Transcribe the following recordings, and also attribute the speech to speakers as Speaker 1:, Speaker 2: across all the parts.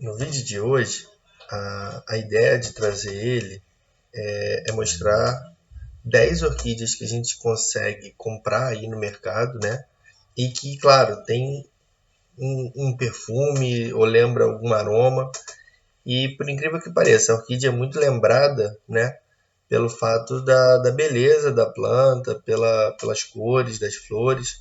Speaker 1: No vídeo de hoje, a ideia de trazer ele é mostrar 10 orquídeas que a gente consegue comprar aí no mercado, né? E que, claro, tem um perfume ou lembra algum aroma. E por incrível que pareça, a orquídea é muito lembrada, né? Pelo fato da beleza da planta, pelas cores das flores,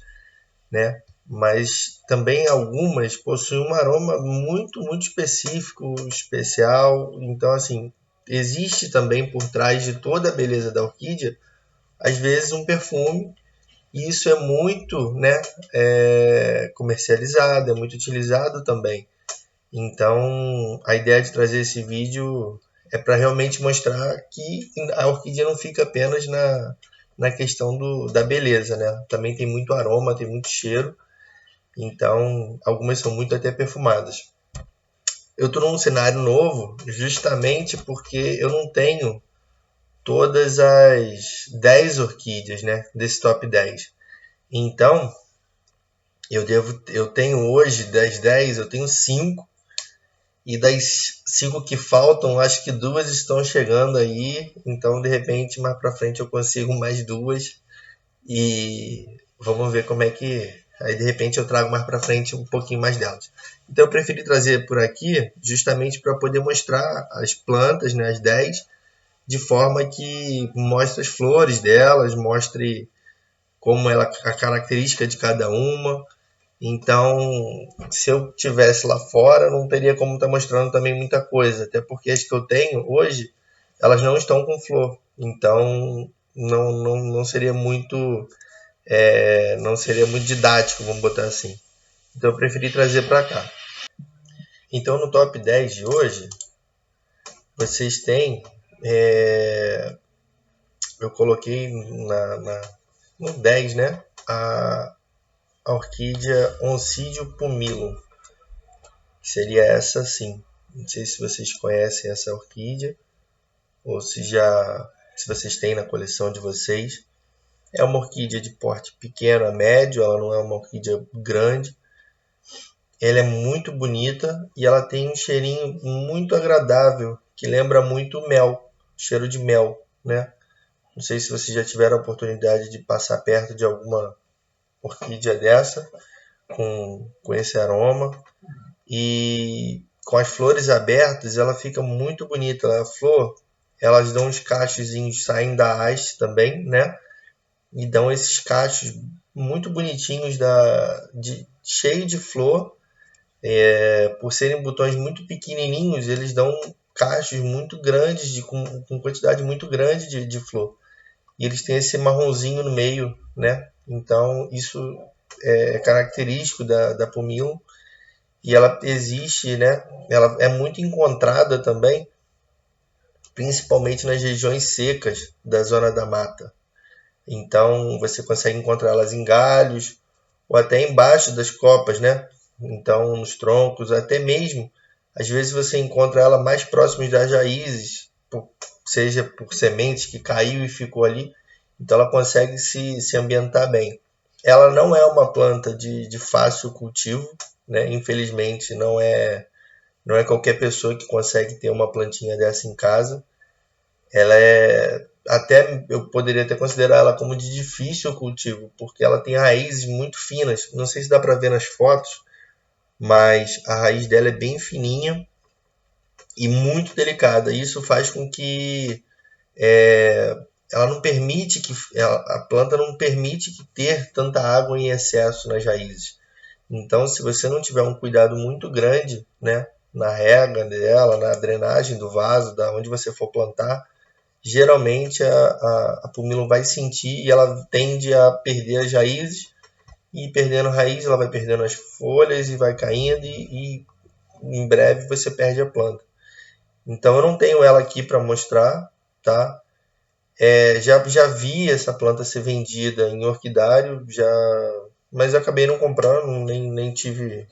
Speaker 1: né? Mas também algumas possuem um aroma muito específico, especial. Então, assim, existe também por trás de toda a beleza da orquídea, às vezes um perfume, e isso é muito, né, comercializado, é muito utilizado também. Então, a ideia de trazer esse vídeo é para realmente mostrar que a orquídea não fica apenas na questão da beleza, né? Também tem muito aroma, tem muito cheiro, então, algumas são muito até perfumadas. Eu estou num cenário novo justamente porque eu não tenho todas as 10 orquídeas, né, desse top 10. Então, eu tenho hoje das 10, eu tenho 5 e das 5 que faltam, acho que duas estão chegando aí, então de repente mais para frente eu consigo mais duas e vamos ver como é que. Aí de repente eu trago mais para frente um pouquinho mais delas. Então eu preferi trazer por aqui justamente para poder mostrar as plantas, né, as 10, de forma que mostre as flores delas, mostre como ela, a característica de cada uma. Então, se eu tivesse lá fora, não teria como estar mostrando também muita coisa, até porque as que eu tenho hoje, elas não estão com flor. Então, não seria muito não seria muito didático, vamos botar assim. Então eu preferi trazer para cá. Então no top 10 de hoje, vocês têm. Eu coloquei no 10, né? A orquídea Oncidio pumilum, que seria essa sim. Não sei se vocês conhecem essa orquídea ou se vocês têm na coleção de vocês. É uma orquídea de porte pequeno a médio, ela não é uma orquídea grande. Ela é muito bonita e ela tem um cheirinho muito agradável, que lembra muito mel, cheiro de mel, né? Não sei se vocês já tiveram a oportunidade de passar perto de alguma orquídea dessa, com esse aroma. E com as flores abertas, ela fica muito bonita. A flor, elas dão uns cachozinhos, saem da haste também, né? E dão esses cachos muito bonitinhos, cheio de flor. Por serem botões muito pequenininhos, eles dão cachos muito grandes, com quantidade muito grande de flor. E eles têm esse marronzinho no meio, né? Então, isso é característico da Pumilon. E ela existe, né? Ela é muito encontrada também, principalmente nas regiões secas da zona da mata. Então, você consegue encontrá-las em galhos ou até embaixo das copas, né? Então, nos troncos, até mesmo, às vezes você encontra ela mais próximo das raízes, seja por sementes que caiu e ficou ali, então ela consegue se ambientar bem. Ela não é uma planta de fácil cultivo, né? Infelizmente, não é qualquer pessoa que consegue ter uma plantinha dessa em casa. Ela até eu poderia até considerar ela como de difícil cultivo, porque ela tem raízes muito finas. Não sei se dá para ver nas fotos, mas a raiz dela é bem fininha e muito delicada. Isso faz com que ela não permite a planta não permite que ter tanta água em excesso nas raízes. Então, se você não tiver um cuidado muito grande, né, na rega dela, na drenagem do vaso, da onde você for plantar, geralmente a pumila vai sentir e ela tende a perder as raízes, e perdendo a raiz ela vai perdendo as folhas e vai caindo e em breve você perde a planta. Então eu não tenho ela aqui para mostrar, tá? Já vi essa planta ser vendida em orquidário, mas eu acabei não comprando, nem tive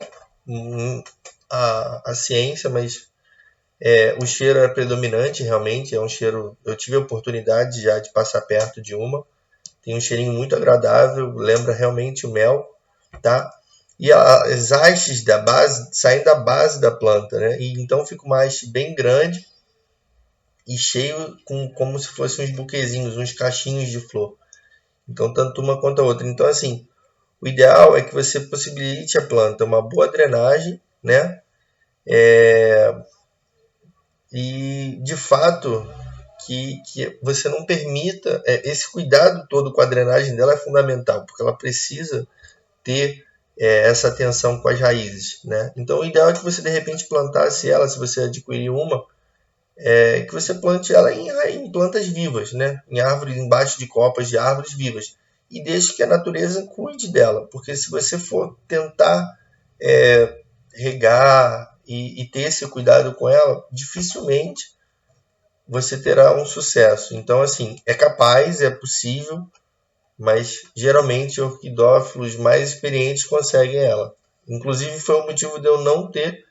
Speaker 1: a ciência, mas o cheiro era predominante, realmente. É um cheiro. Eu tive a oportunidade já de passar perto de uma. Tem um cheirinho muito agradável, lembra realmente o mel, tá? e as hastes da base saem da base da planta, né? E então fica uma haste bem grande e cheio como se fossem uns buquezinhos, uns cachinhos de flor. Então, tanto uma quanto a outra. Então, assim, o ideal é que você possibilite a planta uma boa drenagem, né? E, de fato, que você não permita... esse cuidado todo com a drenagem dela é fundamental, porque ela precisa ter essa atenção com as raízes, né? Então, o ideal é que você, de repente, plantasse ela, se você adquirir uma, que você plante ela em plantas vivas, né? Em árvores, embaixo de copas de árvores vivas. E deixe que a natureza cuide dela, porque se você for tentar regar e ter esse cuidado com ela, dificilmente você terá um sucesso. Então, assim, é capaz, é possível, mas geralmente orquidófilos mais experientes conseguem ela. Inclusive, foi o motivo de eu não ter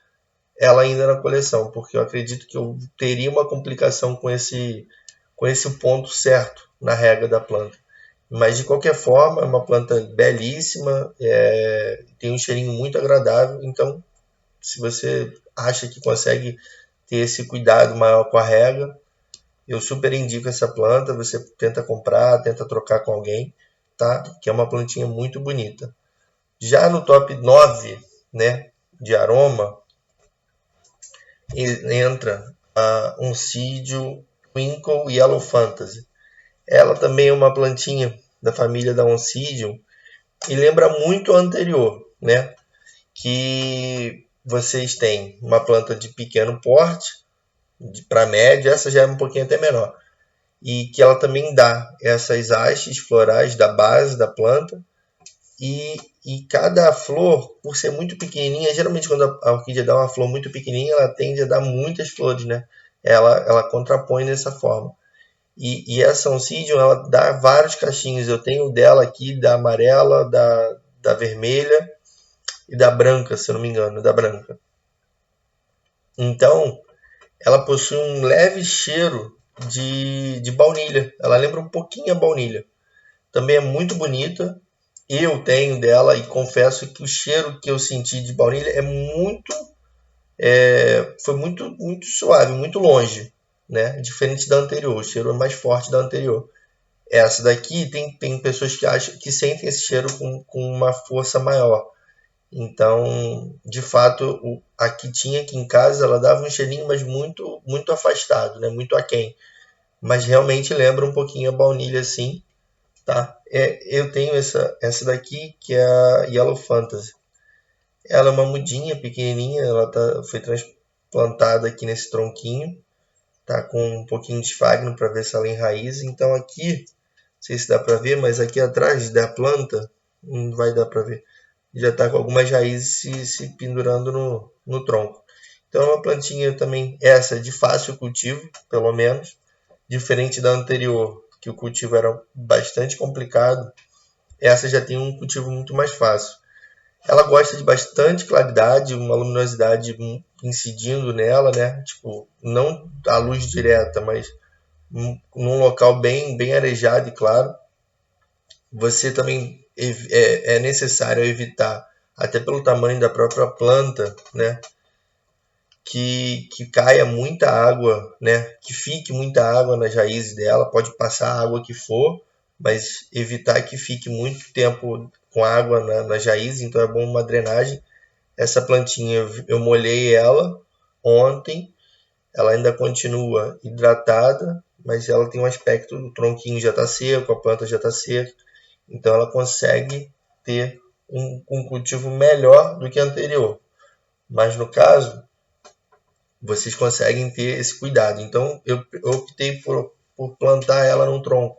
Speaker 1: ela ainda na coleção, porque eu acredito que eu teria uma complicação com esse ponto certo na rega da planta. Mas de qualquer forma, é uma planta belíssima, tem um cheirinho muito agradável. Então, se você acha que consegue ter esse cuidado maior com a rega, eu super indico essa planta. Você tenta comprar, tenta trocar com alguém, tá? Que é uma plantinha muito bonita. Já no top 9, né, de aroma, entra a Oncidio Twinkle Yellow Fantasy. Ela também é uma plantinha da família da Oncidium e lembra muito a anterior, né? Que vocês têm uma planta de pequeno porte, para médio, essa já é um pouquinho até menor, e que ela também dá essas hastes florais da base da planta, e cada flor, por ser muito pequenininha, geralmente quando a orquídea dá uma flor muito pequenininha, ela tende a dar muitas flores, né? Ela contrapõe dessa forma. E essa Oncidium, ela dá vários cachinhos. Eu tenho dela aqui, da amarela, da vermelha e da branca, se eu não me engano, da branca. Então, ela possui um leve cheiro de baunilha. Ela lembra um pouquinho a baunilha. Também é muito bonita. Eu tenho dela e confesso que o cheiro que eu senti de baunilha foi muito suave, muito longe, né? Diferente da anterior. O cheiro é mais forte da anterior. Essa daqui tem pessoas que acham que sentem esse cheiro com uma força maior. Então, de fato, a que tinha aqui em casa, ela dava um cheirinho, mas muito afastado, né? Muito aquém. Mas realmente lembra um pouquinho a baunilha, assim, tá? Eu tenho essa daqui, que é a Yellow Fantasy. Ela é uma mudinha pequenininha, ela foi transplantada aqui nesse tronquinho, tá com um pouquinho de esfagno para ver se ela enraiza. Então aqui, não sei se dá para ver, mas aqui atrás da planta, não vai dar para ver, já está com algumas raízes se pendurando no tronco. Então é uma plantinha também, essa de fácil cultivo, pelo menos, diferente da anterior, que o cultivo era bastante complicado. Essa já tem um cultivo muito mais fácil. Ela gosta de bastante claridade, uma luminosidade incidindo nela, né? Tipo, não a luz direta, mas num local bem arejado e claro. Você também é necessário evitar, até pelo tamanho da própria planta, né? Que caia muita água, né? Que fique muita água nas raízes dela. Pode passar a água que for, mas evitar que fique muito tempo com água nas raízes. Então é bom uma drenagem. Essa plantinha eu molhei ela ontem. Ela ainda continua hidratada, mas ela tem um aspecto, o tronquinho já está seco, a planta já está seca. Então ela consegue ter um cultivo melhor do que a anterior. Mas no caso, vocês conseguem ter esse cuidado. Então eu optei por plantar ela num tronco,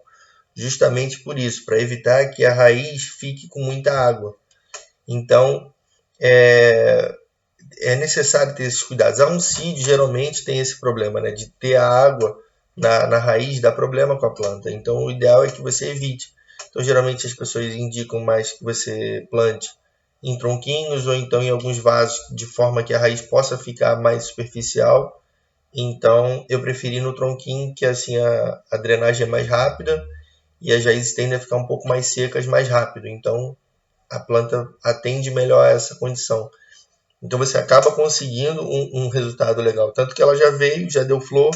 Speaker 1: justamente por isso, para evitar que a raiz fique com muita água. Então é necessário ter esses cuidados. A oncídio geralmente tem esse problema, né, de ter a água na raiz, dá problema com a planta. Então o ideal é que você evite. Então geralmente as pessoas indicam mais que você plante em tronquinhos ou então em alguns vasos, de forma que a raiz possa ficar mais superficial. Então eu preferi no tronquinho, que assim a drenagem é mais rápida e as raízes tendem a ficar um pouco mais secas mais rápido. Então a planta atende melhor a essa condição. Então você acaba conseguindo um resultado legal. Tanto que ela já veio, já deu flor,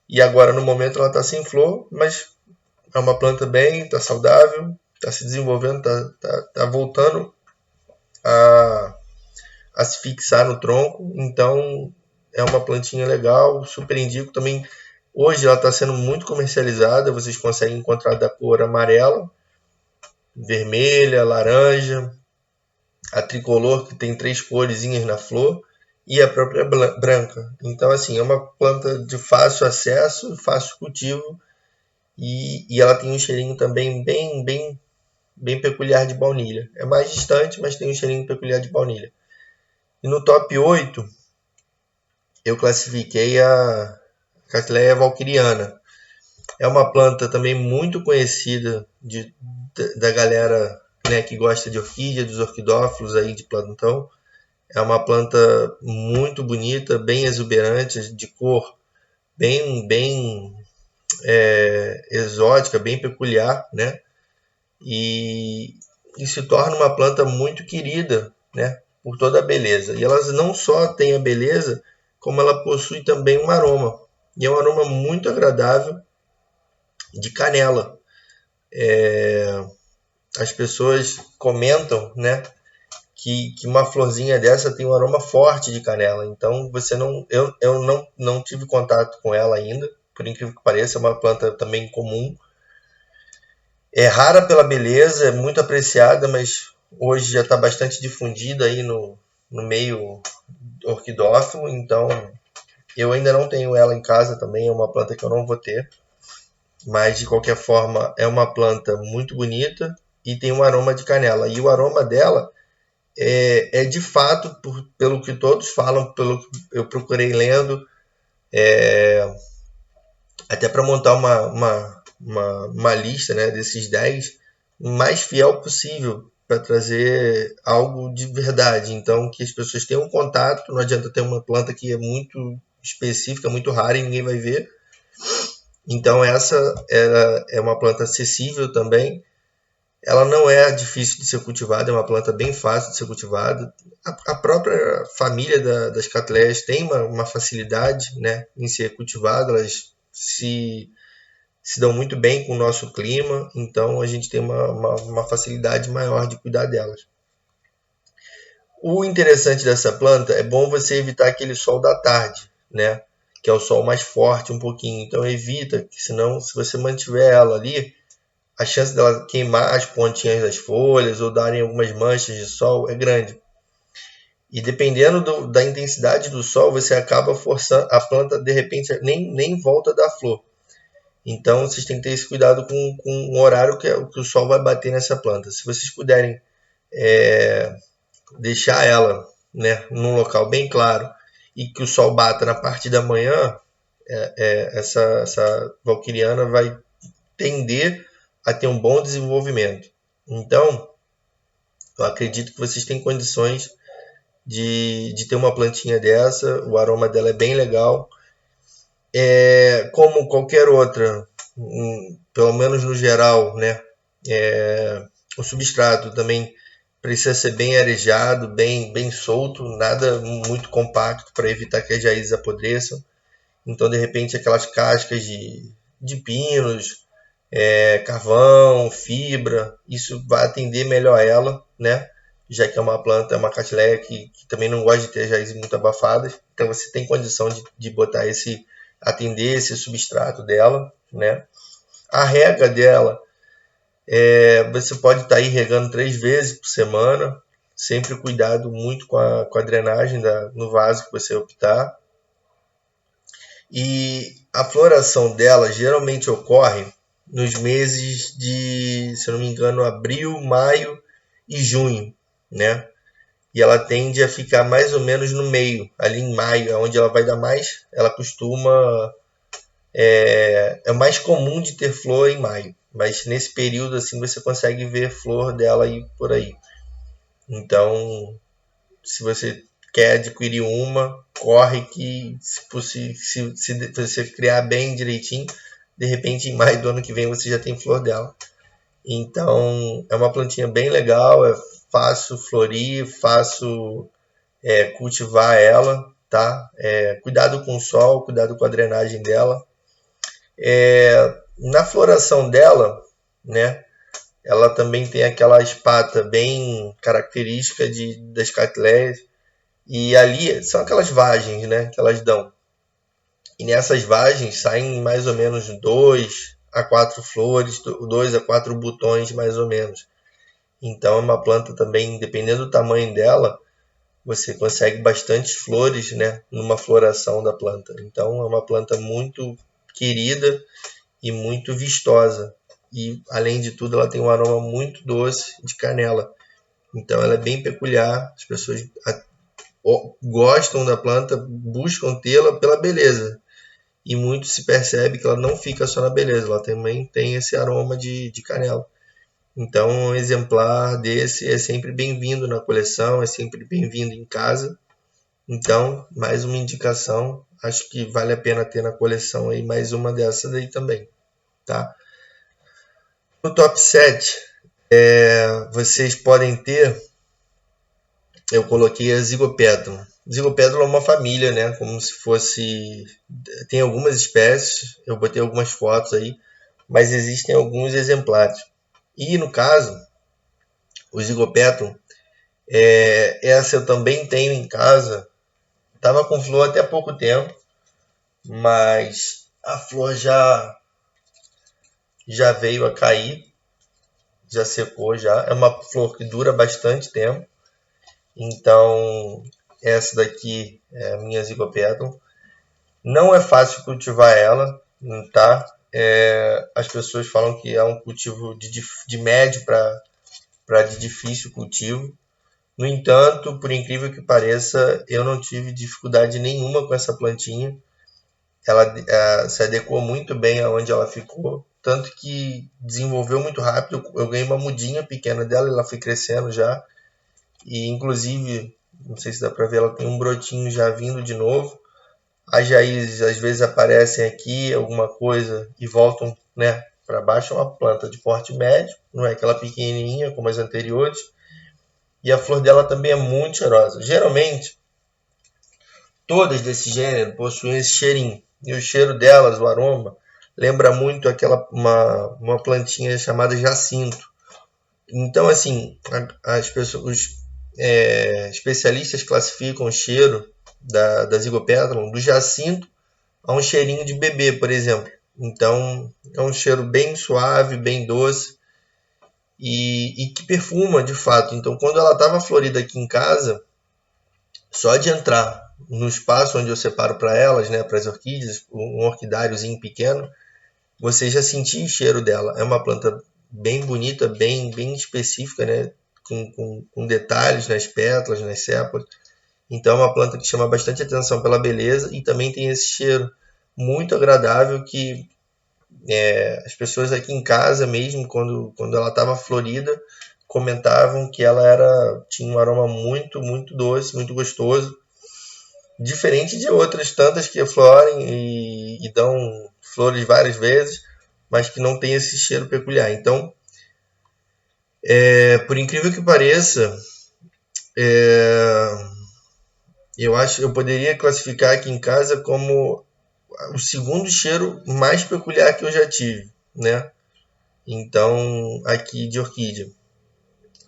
Speaker 1: e agora no momento ela está sem flor, mas é uma planta bem, está saudável, está se desenvolvendo, está voltando a se fixar no tronco. Então é uma plantinha legal, super indico também. Hoje ela está sendo muito comercializada, vocês conseguem encontrar da cor amarela, vermelha, laranja, a tricolor, que tem 3 coresinhas na flor, e a própria branca. Então, assim, é uma planta de fácil acesso, fácil cultivo, e ela tem um cheirinho também bem peculiar de baunilha. É mais distante, mas tem um cheirinho peculiar de baunilha. E no top 8, eu classifiquei a Cattleya valkyriana. É uma planta também muito conhecida da galera, né, que gosta de orquídea, dos orquidófilos aí de plantão. É uma planta muito bonita, bem exuberante, de cor bem exótica, bem peculiar, né? E se torna uma planta muito querida, né? Por toda a beleza. E ela não só tem a beleza, como ela possui também um aroma. E é um aroma muito agradável de canela. As pessoas comentam, né, que uma florzinha dessa tem um aroma forte de canela. Então eu não tive contato com ela ainda, por incrível que pareça, é uma planta também comum. É rara pela beleza, é muito apreciada, mas hoje já está bastante difundida aí no meio orquidófilo. Então eu ainda não tenho ela em casa também, é uma planta que eu não vou ter. Mas de qualquer forma é uma planta muito bonita e tem um aroma de canela. E o aroma dela é de fato, pelo que todos falam, pelo que eu procurei lendo, até para montar uma lista, né, desses 10, mais fiel possível, para trazer algo de verdade. Então, que as pessoas tenham um contato, não adianta ter uma planta que é muito específica, muito rara e ninguém vai ver. Então, essa é uma planta acessível também. Ela não é difícil de ser cultivada, é uma planta bem fácil de ser cultivada. A própria família das Cattleyas tem uma facilidade, né, em ser cultivada, elas se dão muito bem com o nosso clima, então a gente tem uma facilidade maior de cuidar delas. O interessante dessa planta é bom você evitar aquele sol da tarde, né, que é o sol mais forte um pouquinho. Então evita, que senão se você mantiver ela ali, a chance dela queimar as pontinhas das folhas ou darem algumas manchas de sol é grande. E dependendo da intensidade do sol, você acaba forçando a planta, de repente, nem volta da flor. Então, vocês têm que ter esse cuidado com o horário que o sol vai bater nessa planta. Se vocês puderem deixar ela, né, num local bem claro e que o sol bata na parte da manhã, essa valquiriana vai tender a ter um bom desenvolvimento. Então, eu acredito que vocês têm condições de ter uma plantinha dessa. O aroma dela é bem legal. Como qualquer outra, pelo menos no geral, né? O substrato também precisa ser bem arejado, bem solto, nada muito compacto para evitar que as raízes apodreçam. Então, de repente, aquelas cascas de pinos, carvão, fibra, isso vai atender melhor ela, né? Já que é uma planta, é uma Cattleya que também não gosta de ter raízes muito abafadas. Então, você tem condição de botar atender esse substrato dela, né? A rega dela, você pode estar aí regando 3 vezes por semana, sempre cuidado muito com a drenagem no vaso que você optar. E a floração dela geralmente ocorre nos meses de, se eu não me engano, abril, maio e junho, né? E ela tende a ficar mais ou menos no meio, ali em maio, é onde ela vai dar mais. Ela costuma é mais comum de ter flor em maio, mas nesse período assim você consegue ver flor dela aí por aí. Então, se você quer adquirir uma, corre que se você criar bem direitinho, de repente em maio do ano que vem você já tem flor dela. Então, é uma plantinha bem legal, fácil florir, fácil cultivar ela, tá? Cuidado com o sol, cuidado com a drenagem dela. Na floração dela, né? Ela também tem aquela espata bem característica das catleias. E ali são aquelas vagens, né? Que elas dão. E nessas vagens saem mais ou menos 2 a 4 flores, 2 a 4 botões mais ou menos. Então é uma planta também, dependendo do tamanho dela, você consegue bastante flores, né, numa floração da planta. Então é uma planta muito querida e muito vistosa. E além de tudo, ela tem um aroma muito doce de canela. Então ela é bem peculiar. As pessoas gostam da planta, buscam tê-la pela beleza. E muito se percebe que ela não fica só na beleza, ela também tem esse aroma de canela. Então, um exemplar desse é sempre bem-vindo na coleção, é sempre bem-vindo em casa. Então, mais uma indicação, acho que vale a pena ter na coleção aí mais uma dessas aí também, tá? No top 7, vocês podem ter, eu coloquei a Zygopedron. Zygopedron é uma família, né? Como se fosse... Tem algumas espécies, eu botei algumas fotos aí, mas existem alguns exemplares. E no caso, o Zygopedron, essa eu também tenho em casa. Estava com flor até há pouco tempo, mas a flor já veio a cair, já secou já. É uma flor que dura bastante tempo. Então, essa daqui é a minha Zygopedron. Não é fácil cultivar ela, tá? As pessoas falam que é um cultivo de médio para de difícil cultivo. No entanto, por incrível que pareça, eu não tive dificuldade nenhuma com essa plantinha. Ela se adequou muito bem aonde ela ficou, tanto que desenvolveu muito rápido. Eu ganhei uma mudinha pequena dela, ela foi crescendo já. E inclusive, não sei se dá para ver, ela tem um brotinho já vindo de novo. As raízes às vezes aparecem aqui, alguma coisa, e voltam, né, para baixo. É uma planta de porte médio, não é aquela pequenininha como as anteriores. E a flor dela também é muito cheirosa. Geralmente, todas desse gênero possuem esse cheirinho. E o cheiro delas, o aroma, lembra muito uma plantinha chamada jacinto. Então, assim, as pessoas, os especialistas classificam o cheiro da Zygopedron do jacinto a um cheirinho de bebê, por exemplo. Então, é um cheiro bem suave, bem doce e que perfuma de fato. Então, quando ela estava florida aqui em casa, só de entrar no espaço onde eu separo para elas, né, para as orquídeas, um orquidáriozinho pequeno, você já sentia o cheiro dela. É uma planta bem bonita, bem específica, né, com detalhes nas pétalas, nas sépalas. Então é uma planta que chama bastante atenção pela beleza e também tem esse cheiro muito agradável que as pessoas aqui em casa mesmo, quando ela estava florida, comentavam que ela tinha um aroma muito doce, muito gostoso, diferente de outras tantas que florem e dão flores várias vezes, mas que não tem esse cheiro peculiar. Então, por incrível que pareça, eu poderia classificar aqui em casa como o segundo cheiro mais peculiar que eu já tive, né? Então, aqui de orquídea,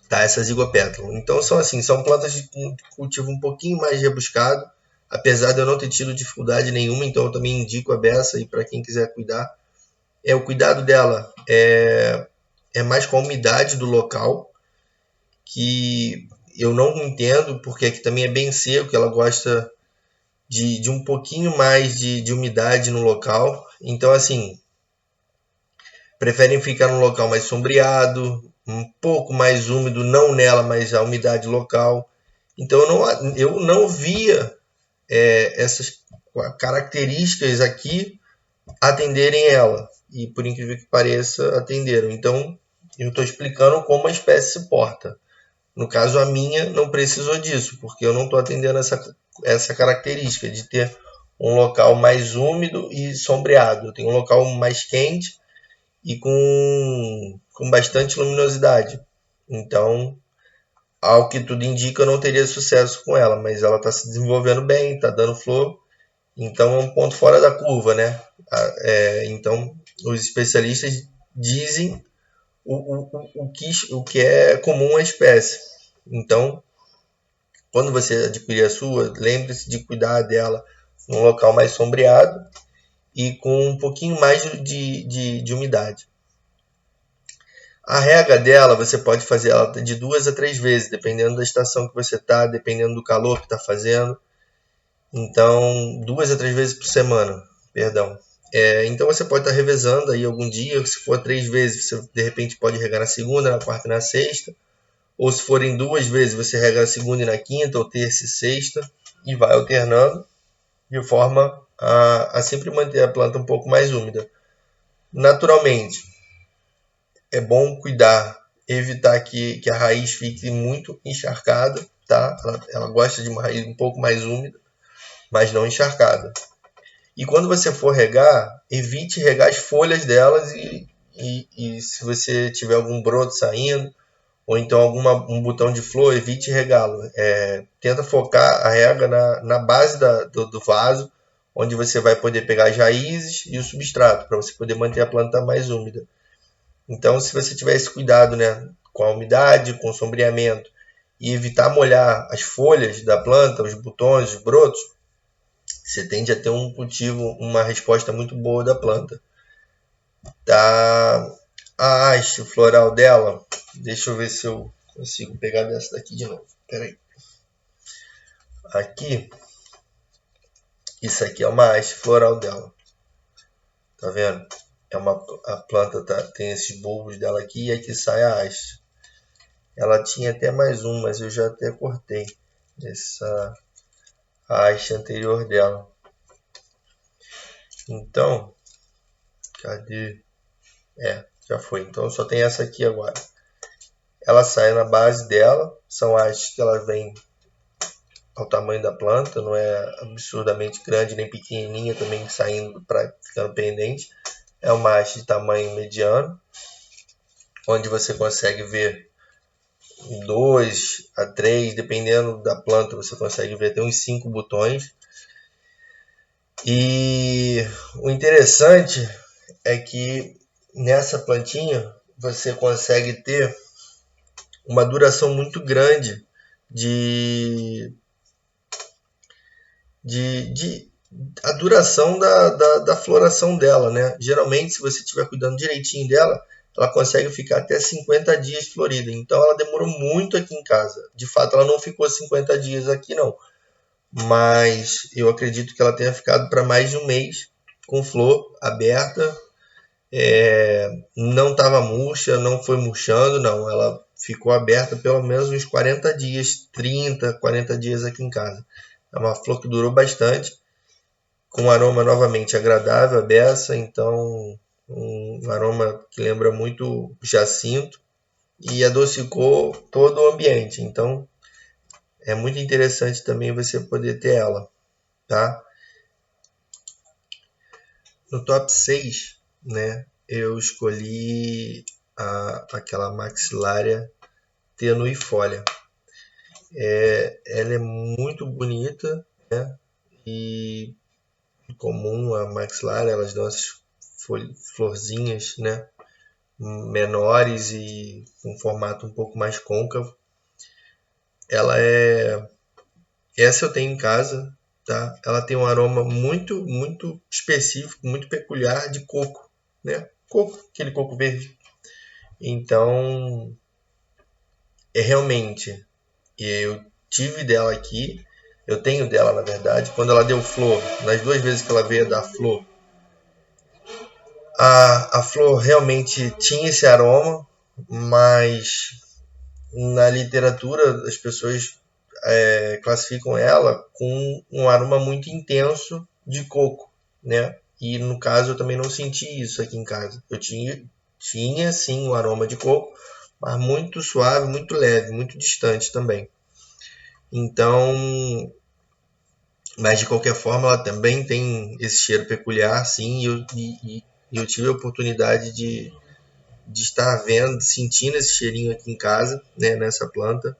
Speaker 1: tá? Essa Zygopedron. Então, são plantas de cultivo um pouquinho mais rebuscado, apesar de eu não ter tido dificuldade nenhuma, então eu também indico a beça aí para quem quiser cuidar. O cuidado dela é mais com a umidade do local, que eu não entendo, porque aqui também é bem seco, ela gosta de um pouquinho mais de umidade no local. Então, assim, preferem ficar num local mais sombreado, um pouco mais úmido, não nela, mas a umidade local. Então, eu não via essas características aqui atenderem ela. E, por incrível que pareça, atenderam. Então, eu estou explicando como a espécie se porta. No caso, a minha não precisou disso, porque eu não estou atendendo essa característica de ter um local mais úmido e sombreado. Eu tenho um local mais quente e com bastante luminosidade. Então, ao que tudo indica, eu não teria sucesso com ela, mas ela está se desenvolvendo bem, está dando flor, então é um ponto fora da curva, né? Então, os especialistas dizem o que é comum à espécie. Então, quando você adquirir a sua, lembre-se de cuidar dela num local mais sombreado e com um pouquinho mais de umidade. A rega dela, você pode fazer ela de 2 a 3 vezes, dependendo da estação que você está, dependendo do calor que está fazendo. Então, 2 a 3 vezes por semana, perdão. Então você pode estar revezando aí algum dia, se for 3 vezes, você de repente pode regar na segunda, na quarta e na sexta. Ou se forem 2 vezes, você rega na segunda e na quinta, ou terça e sexta, e vai alternando, de forma a sempre manter a planta um pouco mais úmida. Naturalmente, é bom cuidar, evitar que a raiz fique muito encharcada, tá? Ela gosta de uma raiz um pouco mais úmida, mas não encharcada. E quando você for regar, evite regar as folhas delas e se você tiver algum broto saindo, ou então um botão de flor, evite regá-lo. Tenta focar a rega na base do vaso, onde você vai poder pegar as raízes e o substrato, para você poder manter a planta mais úmida. Então, se você tiver esse cuidado, né, com a umidade, com o sombreamento, e evitar molhar as folhas da planta, os botões, os brotos, você tende a ter um cultivo, uma resposta muito boa da planta. Tá? A haste floral dela, deixa eu ver se eu consigo pegar dessa daqui de novo. Peraí. Aqui, isso aqui é uma haste floral dela. Tá vendo? A planta tem esses bulbos dela aqui e aqui sai a haste. Ela tinha até mais um, mas eu já até cortei a haste anterior dela. Então, cadê? Já foi. Então só tem essa aqui agora. Ela sai na base dela, são hastes que ela vem ao tamanho da planta, não é absurdamente grande nem pequenininha também saindo para ficando pendente. É uma haste de tamanho mediano, onde você consegue ver 2 a 3, dependendo da planta, você consegue ver até uns 5 botões. E o interessante é que nessa plantinha você consegue ter uma duração muito grande a duração da floração dela, né? Geralmente, se você estiver cuidando direitinho dela, ela consegue ficar até 50 dias florida. Então, ela demorou muito aqui em casa. De fato, ela não ficou 50 dias aqui, não. Mas eu acredito que ela tenha ficado para mais de um mês com flor aberta. Não estava murcha, não foi murchando, não. Ela ficou aberta pelo menos uns 40 dias, 30, 40 dias aqui em casa. É uma flor que durou bastante, com um aroma novamente agradável, a beça, então um aroma que lembra muito jacinto e adocicou todo o ambiente. Então é muito interessante também você poder ter ela, tá? No top 6, né, eu escolhi aquela maxilária tenuifolia. Ela é muito bonita, né? E comum a maxilária, elas dão essas florzinhas, né, menores e com formato um pouco mais côncavo. Essa eu tenho em casa, tá? Ela tem um aroma muito, muito específico, muito peculiar de coco, né? Coco, aquele coco verde. Então, realmente, eu tive dela aqui, eu tenho dela na verdade, quando ela deu flor, nas 2 vezes que ela veio dar flor, a flor realmente tinha esse aroma, mas na literatura as pessoas classificam ela com um aroma muito intenso de coco, né? E no caso eu também não senti isso aqui em casa. Eu tinha sim um aroma de coco, mas muito suave, muito leve, muito distante também. Então, mas de qualquer forma ela também tem esse cheiro peculiar, sim, e eu tive a oportunidade de estar vendo, sentindo esse cheirinho aqui em casa, né, nessa planta.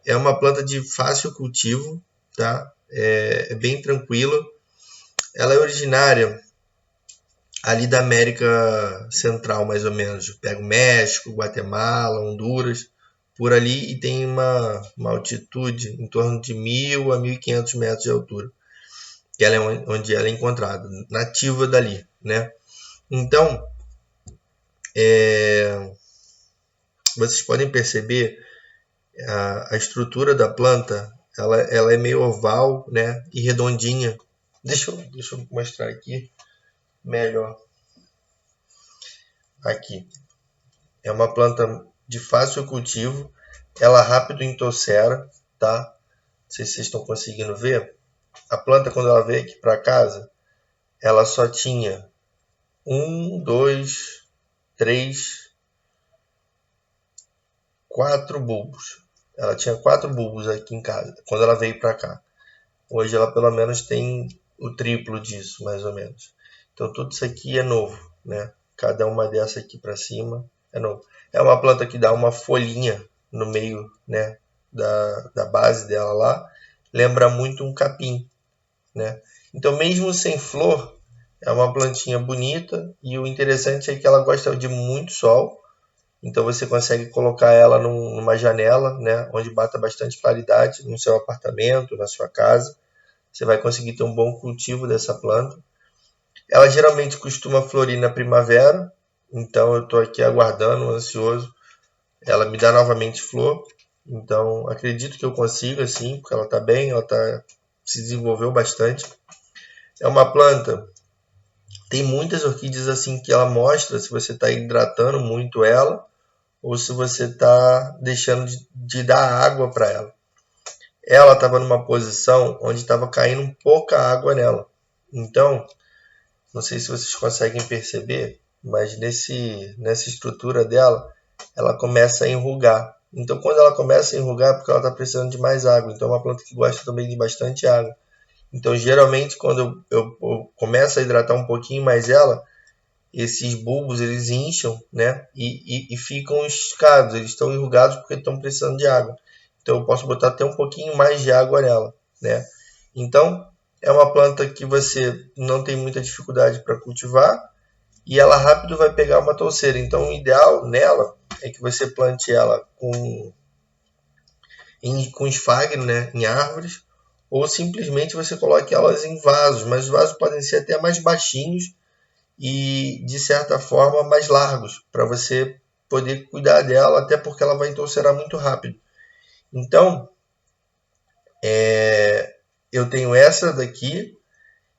Speaker 1: é uma planta de fácil cultivo, tá? É bem tranquila. Ela é originária ali da América Central, mais ou menos. Pega o México, Guatemala, Honduras, por ali, e tem uma altitude em torno de 1.000 a 1.500 metros de altura, que ela é onde ela é encontrada, nativa dali, né? Então, vocês podem perceber a estrutura da planta, ela é meio oval, né? E redondinha. Deixa eu mostrar aqui melhor. Aqui. É uma planta de fácil cultivo, ela rápido entossera, tá? Não sei se vocês estão conseguindo ver. A planta, quando ela veio aqui para casa, ela só tinha 1, 2, 3, 4 bulbos. Ela tinha 4 bulbos aqui em casa, quando ela veio para cá. Hoje ela pelo menos tem o triplo disso, mais ou menos. Então tudo isso aqui é novo, né? Cada uma dessa aqui para cima é novo. É uma planta que dá uma folhinha no meio, né, da base dela lá. Lembra muito um capim, né? Então mesmo sem flor, é uma plantinha bonita, e o interessante é que ela gosta de muito sol. Então você consegue colocar ela numa janela, né, onde bata bastante claridade, no seu apartamento, na sua casa. Você vai conseguir ter um bom cultivo dessa planta. Ela geralmente costuma florir na primavera, então eu estou aqui aguardando, ansioso. Ela me dá novamente flor, então acredito que eu consiga, assim, porque ela está bem, se desenvolveu bastante. É uma planta, tem muitas orquídeas assim que ela mostra se você está hidratando muito ela ou se você está deixando de dar água para ela. Ela estava numa posição onde estava caindo pouca água nela. Então, não sei se vocês conseguem perceber, mas nessa estrutura dela, ela começa a enrugar. Então, quando ela começa a enrugar, é porque ela está precisando de mais água. Então, é uma planta que gosta também de bastante água. Então, geralmente, quando eu começo a hidratar um pouquinho mais ela, esses bulbos eles incham, né? E ficam esticados, eles estão enrugados porque estão precisando de água. Então eu posso botar até um pouquinho mais de água nela, né? Então é uma planta que você não tem muita dificuldade para cultivar e ela rápido vai pegar uma touceira. Então o ideal nela é que você plante ela com esfagno, né? Em árvores, ou simplesmente você coloque elas em vasos, mas os vasos podem ser até mais baixinhos e, de certa forma, mais largos, para você poder cuidar dela, até porque ela vai entorcerar muito rápido. Então, eu tenho essa daqui,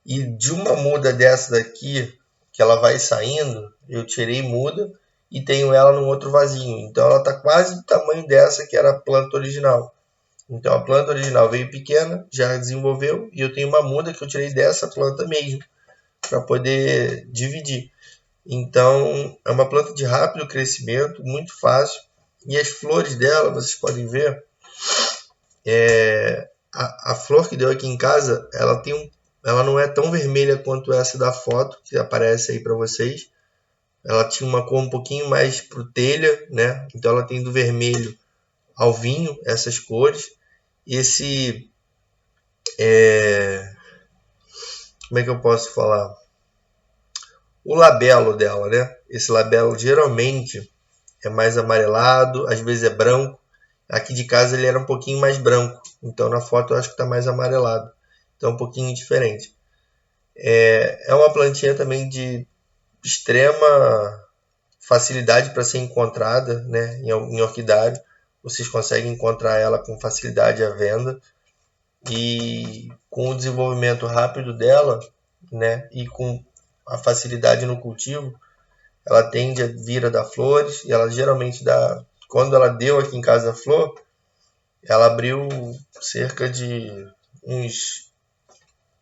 Speaker 1: e de uma muda dessa daqui, que ela vai saindo, eu tirei muda e tenho ela num outro vasinho. Então, ela está quase do tamanho dessa que era a planta original. Então, a planta original veio pequena, já desenvolveu, e eu tenho uma muda que eu tirei dessa planta mesmo, para poder dividir. Então, é uma planta de rápido crescimento, muito fácil. E as flores dela, vocês podem ver, a flor que deu aqui em casa, ela não é tão vermelha quanto essa da foto, que aparece aí para vocês. Ela tinha uma cor um pouquinho mais pro telha, né? Então ela tem do vermelho ao vinho, essas cores. Esse, como é que eu posso falar? O labelo dela, né? Esse labelo geralmente é mais amarelado, às vezes é branco. Aqui de casa ele era um pouquinho mais branco, então na foto eu acho que está mais amarelado. Então um pouquinho diferente. É uma plantinha também de extrema facilidade para ser encontrada, né, em orquidário. Vocês conseguem encontrar ela com facilidade à venda. E com o desenvolvimento rápido dela, né, e com a facilidade no cultivo, ela tende a vir a dar flores, e ela geralmente dá, quando ela deu aqui em casa a flor, ela abriu cerca de uns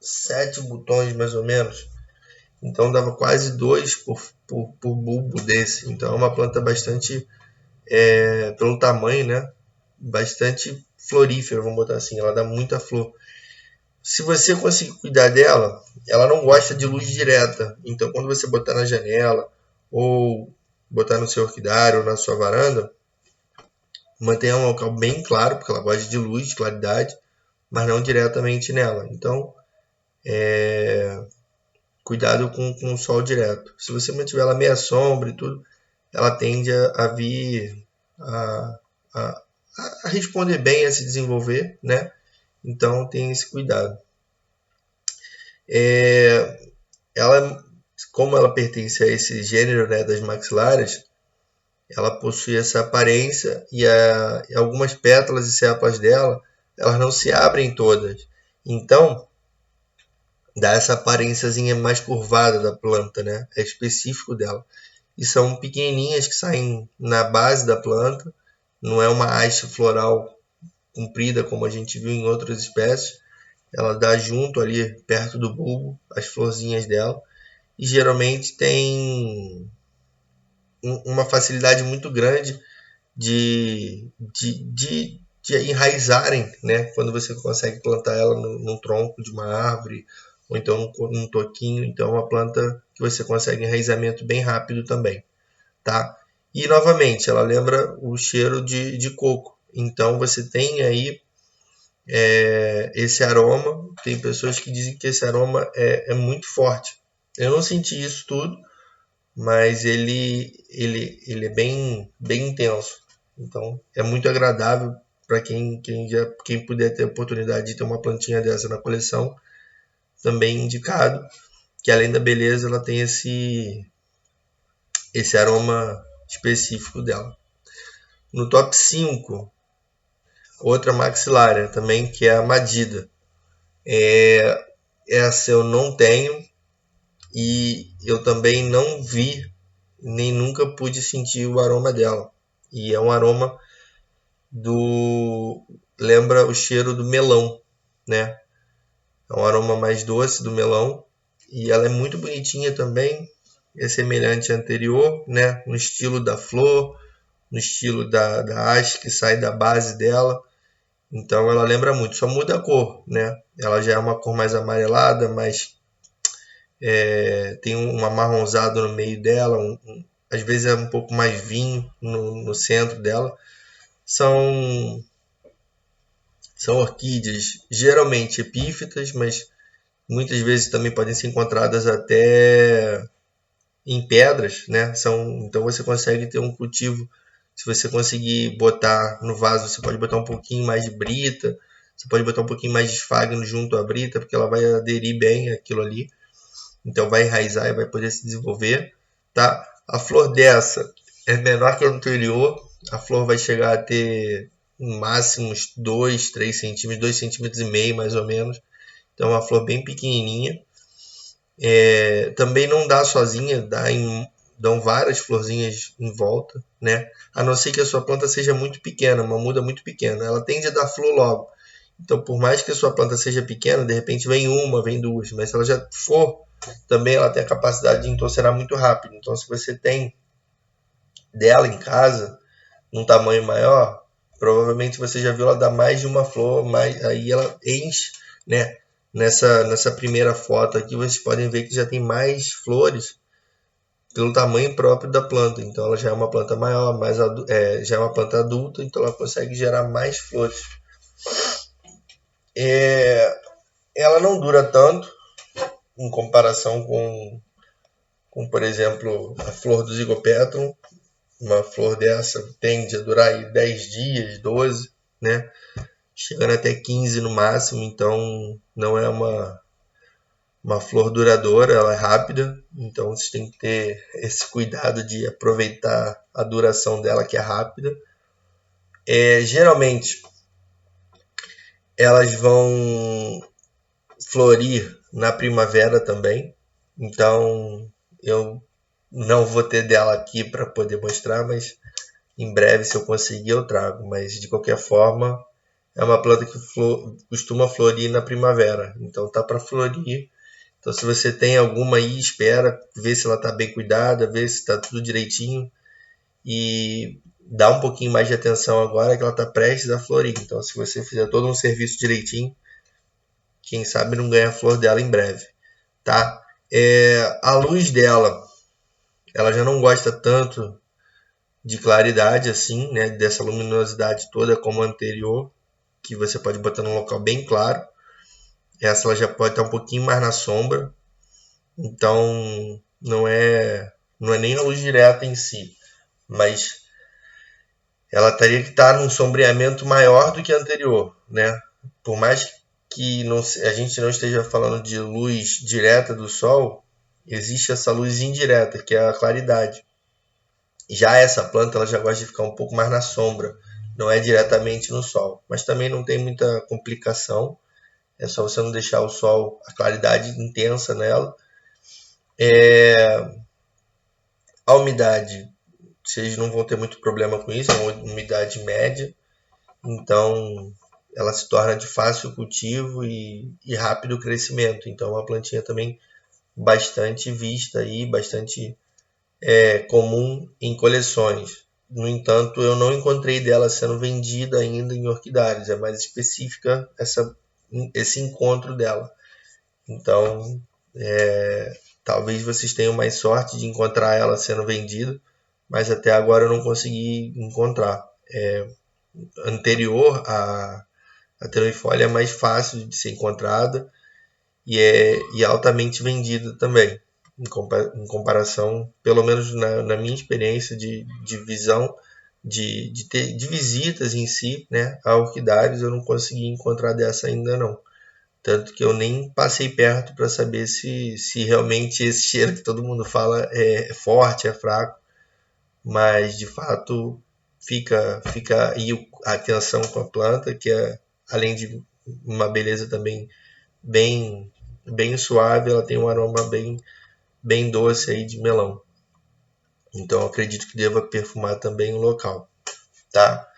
Speaker 1: 7 botões mais ou menos, então dava quase 2 por bulbo desse. Então é uma planta bastante, pelo tamanho, né, bastante florífera, vamos botar assim, ela dá muita flor. Se você conseguir cuidar dela, ela não gosta de luz direta. Então, quando você botar na janela ou botar no seu orquidário ou na sua varanda, Mantenha um local bem claro, porque ela gosta de luz, de claridade, mas não diretamente nela. Então, cuidado com o sol direto. Se você mantiver ela meia sombra e tudo, ela tende a vir a, a, a responder bem, a se desenvolver, né? Então, tem esse cuidado. Ela, como ela pertence a esse gênero, né, das maxilares, ela possui essa aparência e algumas pétalas e sépalas dela, elas não se abrem todas. Então, dá essa aparênciazinha mais curvada da planta, né? É específico dela. E são pequenininhas que saem na base da planta, não é uma haste floral comprida como a gente viu em outras espécies. Ela dá junto ali, perto do bulbo, as florzinhas dela. E geralmente tem uma facilidade muito grande de enraizarem, né? Quando você consegue plantar ela num tronco de uma árvore ou então num toquinho, então é uma planta que você consegue enraizamento bem rápido também, tá? E novamente, ela lembra o cheiro de coco, então você tem aí esse aroma. Tem pessoas que dizem que esse aroma é muito forte. Eu não senti isso tudo, mas ele é bem intenso. Então é muito agradável para quem puder ter a oportunidade de ter uma plantinha dessa na coleção, também indicado, que além da beleza ela tem esse aroma específico dela. No top 5, outra maxilária também, que é a Madida. Essa eu não tenho e eu também não vi, nem nunca pude sentir o aroma dela. E é um aroma lembra o cheiro do melão, né? É um aroma mais doce do melão e ela é muito bonitinha também, é semelhante à anterior, né? No estilo da flor, no estilo da haste que sai da base dela. Então ela lembra muito, só muda a cor, né? Ela já é uma cor mais amarelada, mas tem um amarronzado no meio dela, às vezes é um pouco mais vinho no centro dela. São São orquídeas geralmente epífitas, mas muitas vezes também podem ser encontradas até em pedras, né? Então você consegue ter um cultivo, se você conseguir botar no vaso, você pode botar um pouquinho mais de brita, você pode botar um pouquinho mais de esfagno junto à brita, porque ela vai aderir bem àquilo ali. Então vai enraizar e vai poder se desenvolver, tá? A flor dessa é menor que a anterior, a flor vai chegar a ter no máximo uns 2, 3 centímetros, 2,5 centímetros mais ou menos. Então é uma flor bem pequenininha. Também não dá sozinha, dão várias florzinhas em volta, né? A não ser que a sua planta seja muito pequena, uma muda muito pequena. Ela tende a dar flor logo. Então, por mais que a sua planta seja pequena, de repente vem uma, vem duas. Mas se ela já for, também ela tem a capacidade de entorcerar muito rápido. Então, se você tem dela em casa, num tamanho maior, provavelmente você já viu ela dar mais de uma flor, mas aí ela enche, né? Nessa primeira foto aqui, vocês podem ver que já tem mais flores pelo tamanho próprio da planta. Então, ela já é uma planta maior, já é uma planta adulta, então ela consegue gerar mais flores. Ela não dura tanto em comparação com, por exemplo, a flor do Zygopetron. Uma flor dessa tende a durar aí 10 dias, 12, né? Chegando até 15 no máximo, então não é uma flor duradoura, ela é rápida, então vocês têm que ter esse cuidado de aproveitar a duração dela, que é rápida. Geralmente elas vão florir na primavera também, então eu não vou ter dela aqui para poder mostrar, mas em breve, se eu conseguir, eu trago. Mas de qualquer forma, é uma planta que costuma florir na primavera, então tá para florir. Então, se você tem alguma aí, espera, vê se ela está bem cuidada, vê se está tudo direitinho e dá um pouquinho mais de atenção agora que ela está prestes a florir. Então, se você fizer todo um serviço direitinho, quem sabe não ganha a flor dela em breve, tá? A luz dela, ela já não gosta tanto de claridade, assim, né? Dessa luminosidade toda como a anterior, que você pode botar num local bem claro. Essa ela já pode estar um pouquinho mais na sombra, então não é nem a luz direta em si, mas ela teria que estar num sombreamento maior do que a anterior, né? Por mais que a gente não esteja falando de luz direta do sol, existe essa luz indireta, que é a claridade. Já essa planta ela já gosta de ficar um pouco mais na sombra, não é diretamente no sol, mas também não tem muita complicação. É só você não deixar o sol, a claridade intensa nela. A umidade, vocês não vão ter muito problema com isso, é uma umidade média, então ela se torna de fácil cultivo e rápido crescimento. Então é uma plantinha também bastante vista aí, bastante comum em coleções. No entanto, eu não encontrei dela sendo vendida ainda em orquidários, é mais específica esse encontro dela. Então, talvez vocês tenham mais sorte de encontrar ela sendo vendida, mas até agora eu não consegui encontrar. Anterior a teroifolia é mais fácil de ser encontrada e é altamente vendida também, em comparação, pelo menos na minha experiência de visão, de visitas em si, né, a orquidários, eu não consegui encontrar dessa ainda não. Tanto que eu nem passei perto para saber se realmente esse cheiro que todo mundo fala é forte, é fraco, mas de fato fica aí a atenção com a planta, que é, além de uma beleza também bem, bem suave, ela tem um aroma bem doce aí de melão. Então eu acredito que deva perfumar também o local, tá?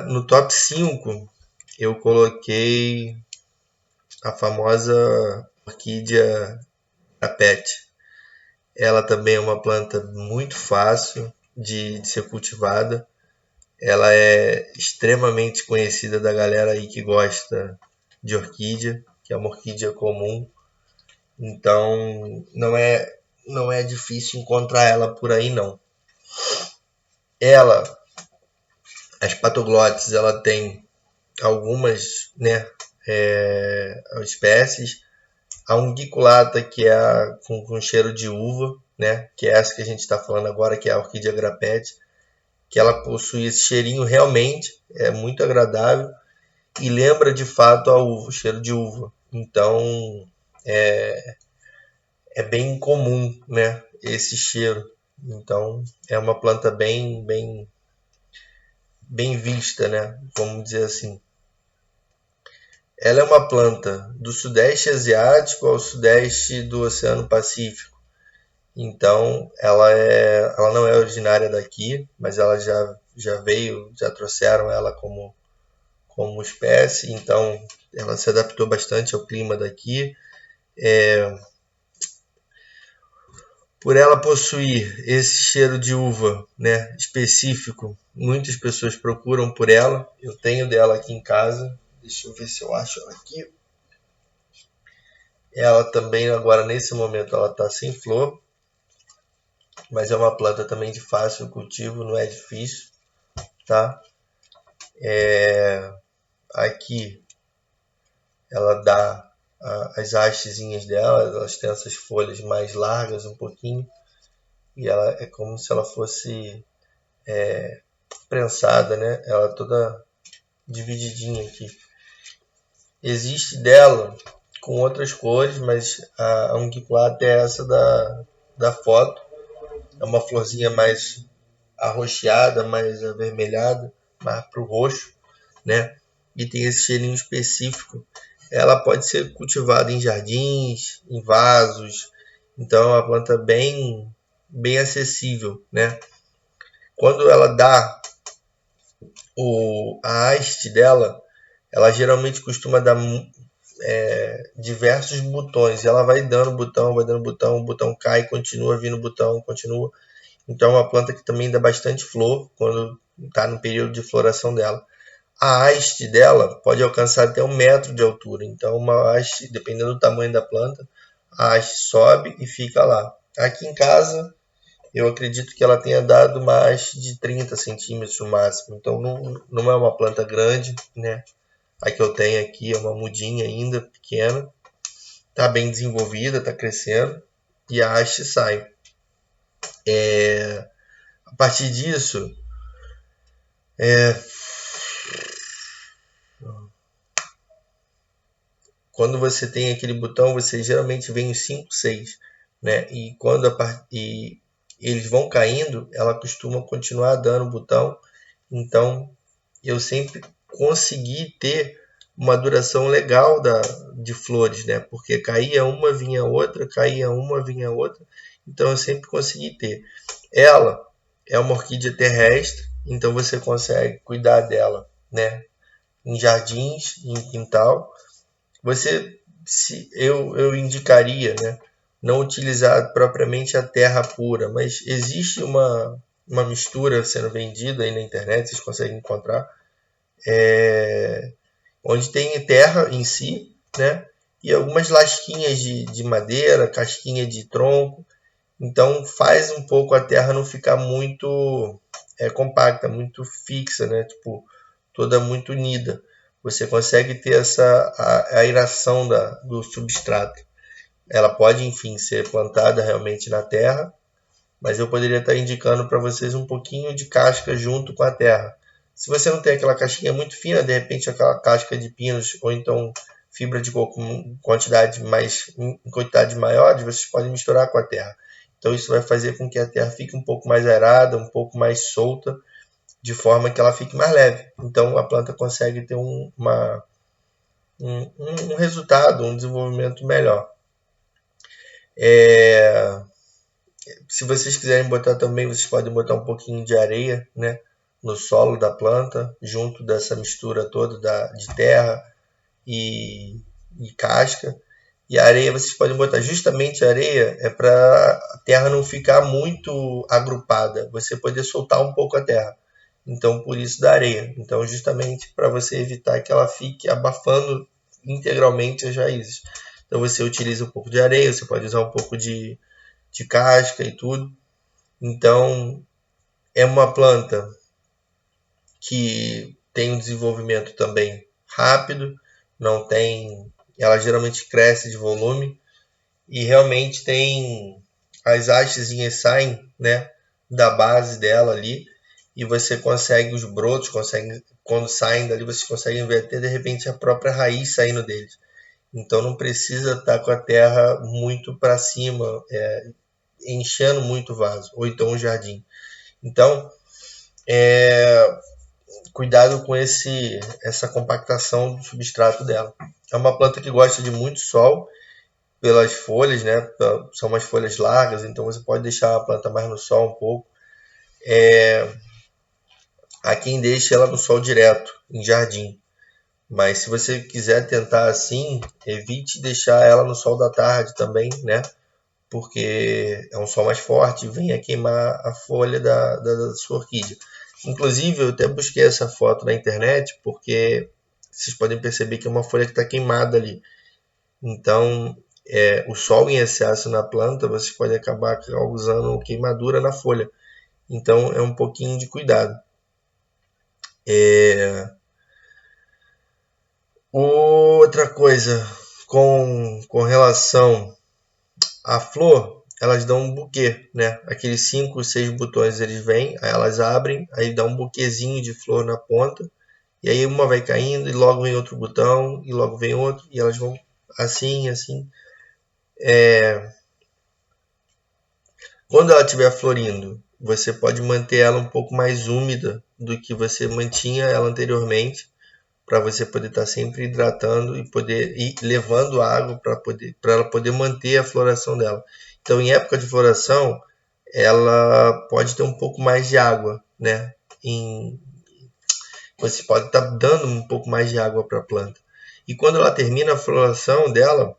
Speaker 1: No top 5 eu coloquei a famosa orquídea Grapete. Ela também é uma planta muito fácil de ser cultivada. Ela é extremamente conhecida da galera aí que gosta de orquídea, que é uma orquídea comum. Então não é difícil encontrar ela por aí não. Ela, as patoglotes, ela tem algumas, né, espécies. A unguiculata, que é com cheiro de uva, né, que é essa que a gente está falando agora, que é a orquídea grapete, que ela possui esse cheirinho realmente, é muito agradável e lembra de fato a uva, o cheiro de uva. Então é bem comum, né, esse cheiro. Então é uma planta bem vista, né, vamos dizer assim. Ela é uma planta do Sudeste Asiático ao Sudeste do Oceano Pacífico. Então, ela não é originária daqui, mas ela já veio, já trouxeram ela como espécie. Então, ela se adaptou bastante ao clima daqui. Por ela possuir esse cheiro de uva, né, específico, muitas pessoas procuram por ela. Eu tenho dela aqui em casa. Deixa eu ver se eu acho ela aqui. Ela também, agora nesse momento, ela está sem flor, mas é uma planta também de fácil cultivo, não é difícil, tá? Aqui ela dá as hastezinhas dela, elas têm essas folhas mais largas um pouquinho, e ela é como se ela fosse prensada, né? Ela toda divididinha aqui. Existe dela com outras cores, mas a unguiculata é essa da foto. É uma florzinha mais arroxeada, mais avermelhada, mais para o roxo, né? E tem esse cheirinho específico. Ela pode ser cultivada em jardins, em vasos, então é uma planta bem acessível, né? Quando ela dá a haste dela, ela geralmente costuma dar diversos botões. Ela vai dando botão, o botão cai, continua vindo botão, continua. Então é uma planta que também dá bastante flor quando está no período de floração dela. A haste dela pode alcançar até 1 metro de altura. Então uma haste, dependendo do tamanho da planta, a haste sobe e fica lá. Aqui em casa eu acredito que ela tenha dado mais de 30 centímetros no máximo. Então não é uma planta grande, né? A que eu tenho aqui é uma mudinha ainda, pequena. Está bem desenvolvida, está crescendo. E a haste sai. A partir disso, quando você tem aquele botão, você geralmente vem os 5, 6, né? E quando e eles vão caindo, ela costuma continuar dando botão. Então, eu sempre consegui ter uma duração legal de flores, né? Porque caía uma, vinha outra, caía uma, vinha outra. Então, eu sempre consegui ter. Ela é uma orquídea terrestre, então você consegue cuidar dela, né? Em jardins, em quintal. Eu indicaria, né, não utilizar propriamente a terra pura, mas existe uma mistura sendo vendida aí na internet, vocês conseguem encontrar, onde tem terra em si, né, e algumas lasquinhas de madeira, casquinha de tronco. Então faz um pouco a terra não ficar muito compacta, muito fixa, né, tipo, toda muito unida. Você consegue ter a aeração do substrato. Ela pode, enfim, ser plantada realmente na terra, mas eu poderia estar indicando para vocês um pouquinho de casca junto com a terra. Se você não tem aquela casquinha muito fina, de repente aquela casca de pinos ou então fibra de coco em quantidade maiores, vocês podem misturar com a terra. Então isso vai fazer com que a terra fique um pouco mais aerada, um pouco mais solta, de forma que ela fique mais leve. Então a planta consegue ter um resultado, um desenvolvimento melhor. Se vocês quiserem botar também, vocês podem botar um pouquinho de areia, né, no solo da planta, junto dessa mistura toda de terra e casca. E a areia, vocês podem botar justamente a areia para a terra não ficar muito agrupada, você poder soltar um pouco a terra. Então, por isso da areia. Então, justamente para você evitar que ela fique abafando integralmente as raízes. Então, você utiliza um pouco de areia, você pode usar um pouco de casca e tudo. Então, é uma planta que tem um desenvolvimento também rápido, não tem, ela geralmente cresce de volume e realmente tem as hastezinhas saem, né, da base dela ali e você consegue os brotos, quando saem dali vocês conseguem ver até de repente a própria raiz saindo deles. Então não precisa estar com a terra muito para cima, enchendo muito o vaso, ou então o jardim. Então, cuidado com essa compactação do substrato dela. É uma planta que gosta de muito sol pelas folhas, né? São umas folhas largas, então você pode deixar a planta mais no sol um pouco. Há quem deixe ela no sol direto, em jardim. Mas se você quiser tentar assim, evite deixar ela no sol da tarde também, né? Porque é um sol mais forte e vem a queimar a folha da sua orquídea. Inclusive, eu até busquei essa foto na internet, porque vocês podem perceber que é uma folha que está queimada ali. Então, o sol em excesso na planta, vocês podem acabar causando queimadura na folha. Então, é um pouquinho de cuidado. Outra coisa, com relação à flor, elas dão um buquê, né? Aqueles 5, 6 botões eles vêm, aí elas abrem, aí dá um buquezinho de flor na ponta, e aí uma vai caindo, e logo vem outro botão, e logo vem outro, e elas vão assim, assim. Quando ela estiver florindo, você pode manter ela um pouco mais úmida do que você mantinha ela anteriormente, para você poder estar sempre hidratando e poder ir levando água para ela poder manter a floração dela. Então, em época de floração, ela pode ter um pouco mais de água, né? Você pode estar dando um pouco mais de água para a planta. E quando ela termina a floração dela,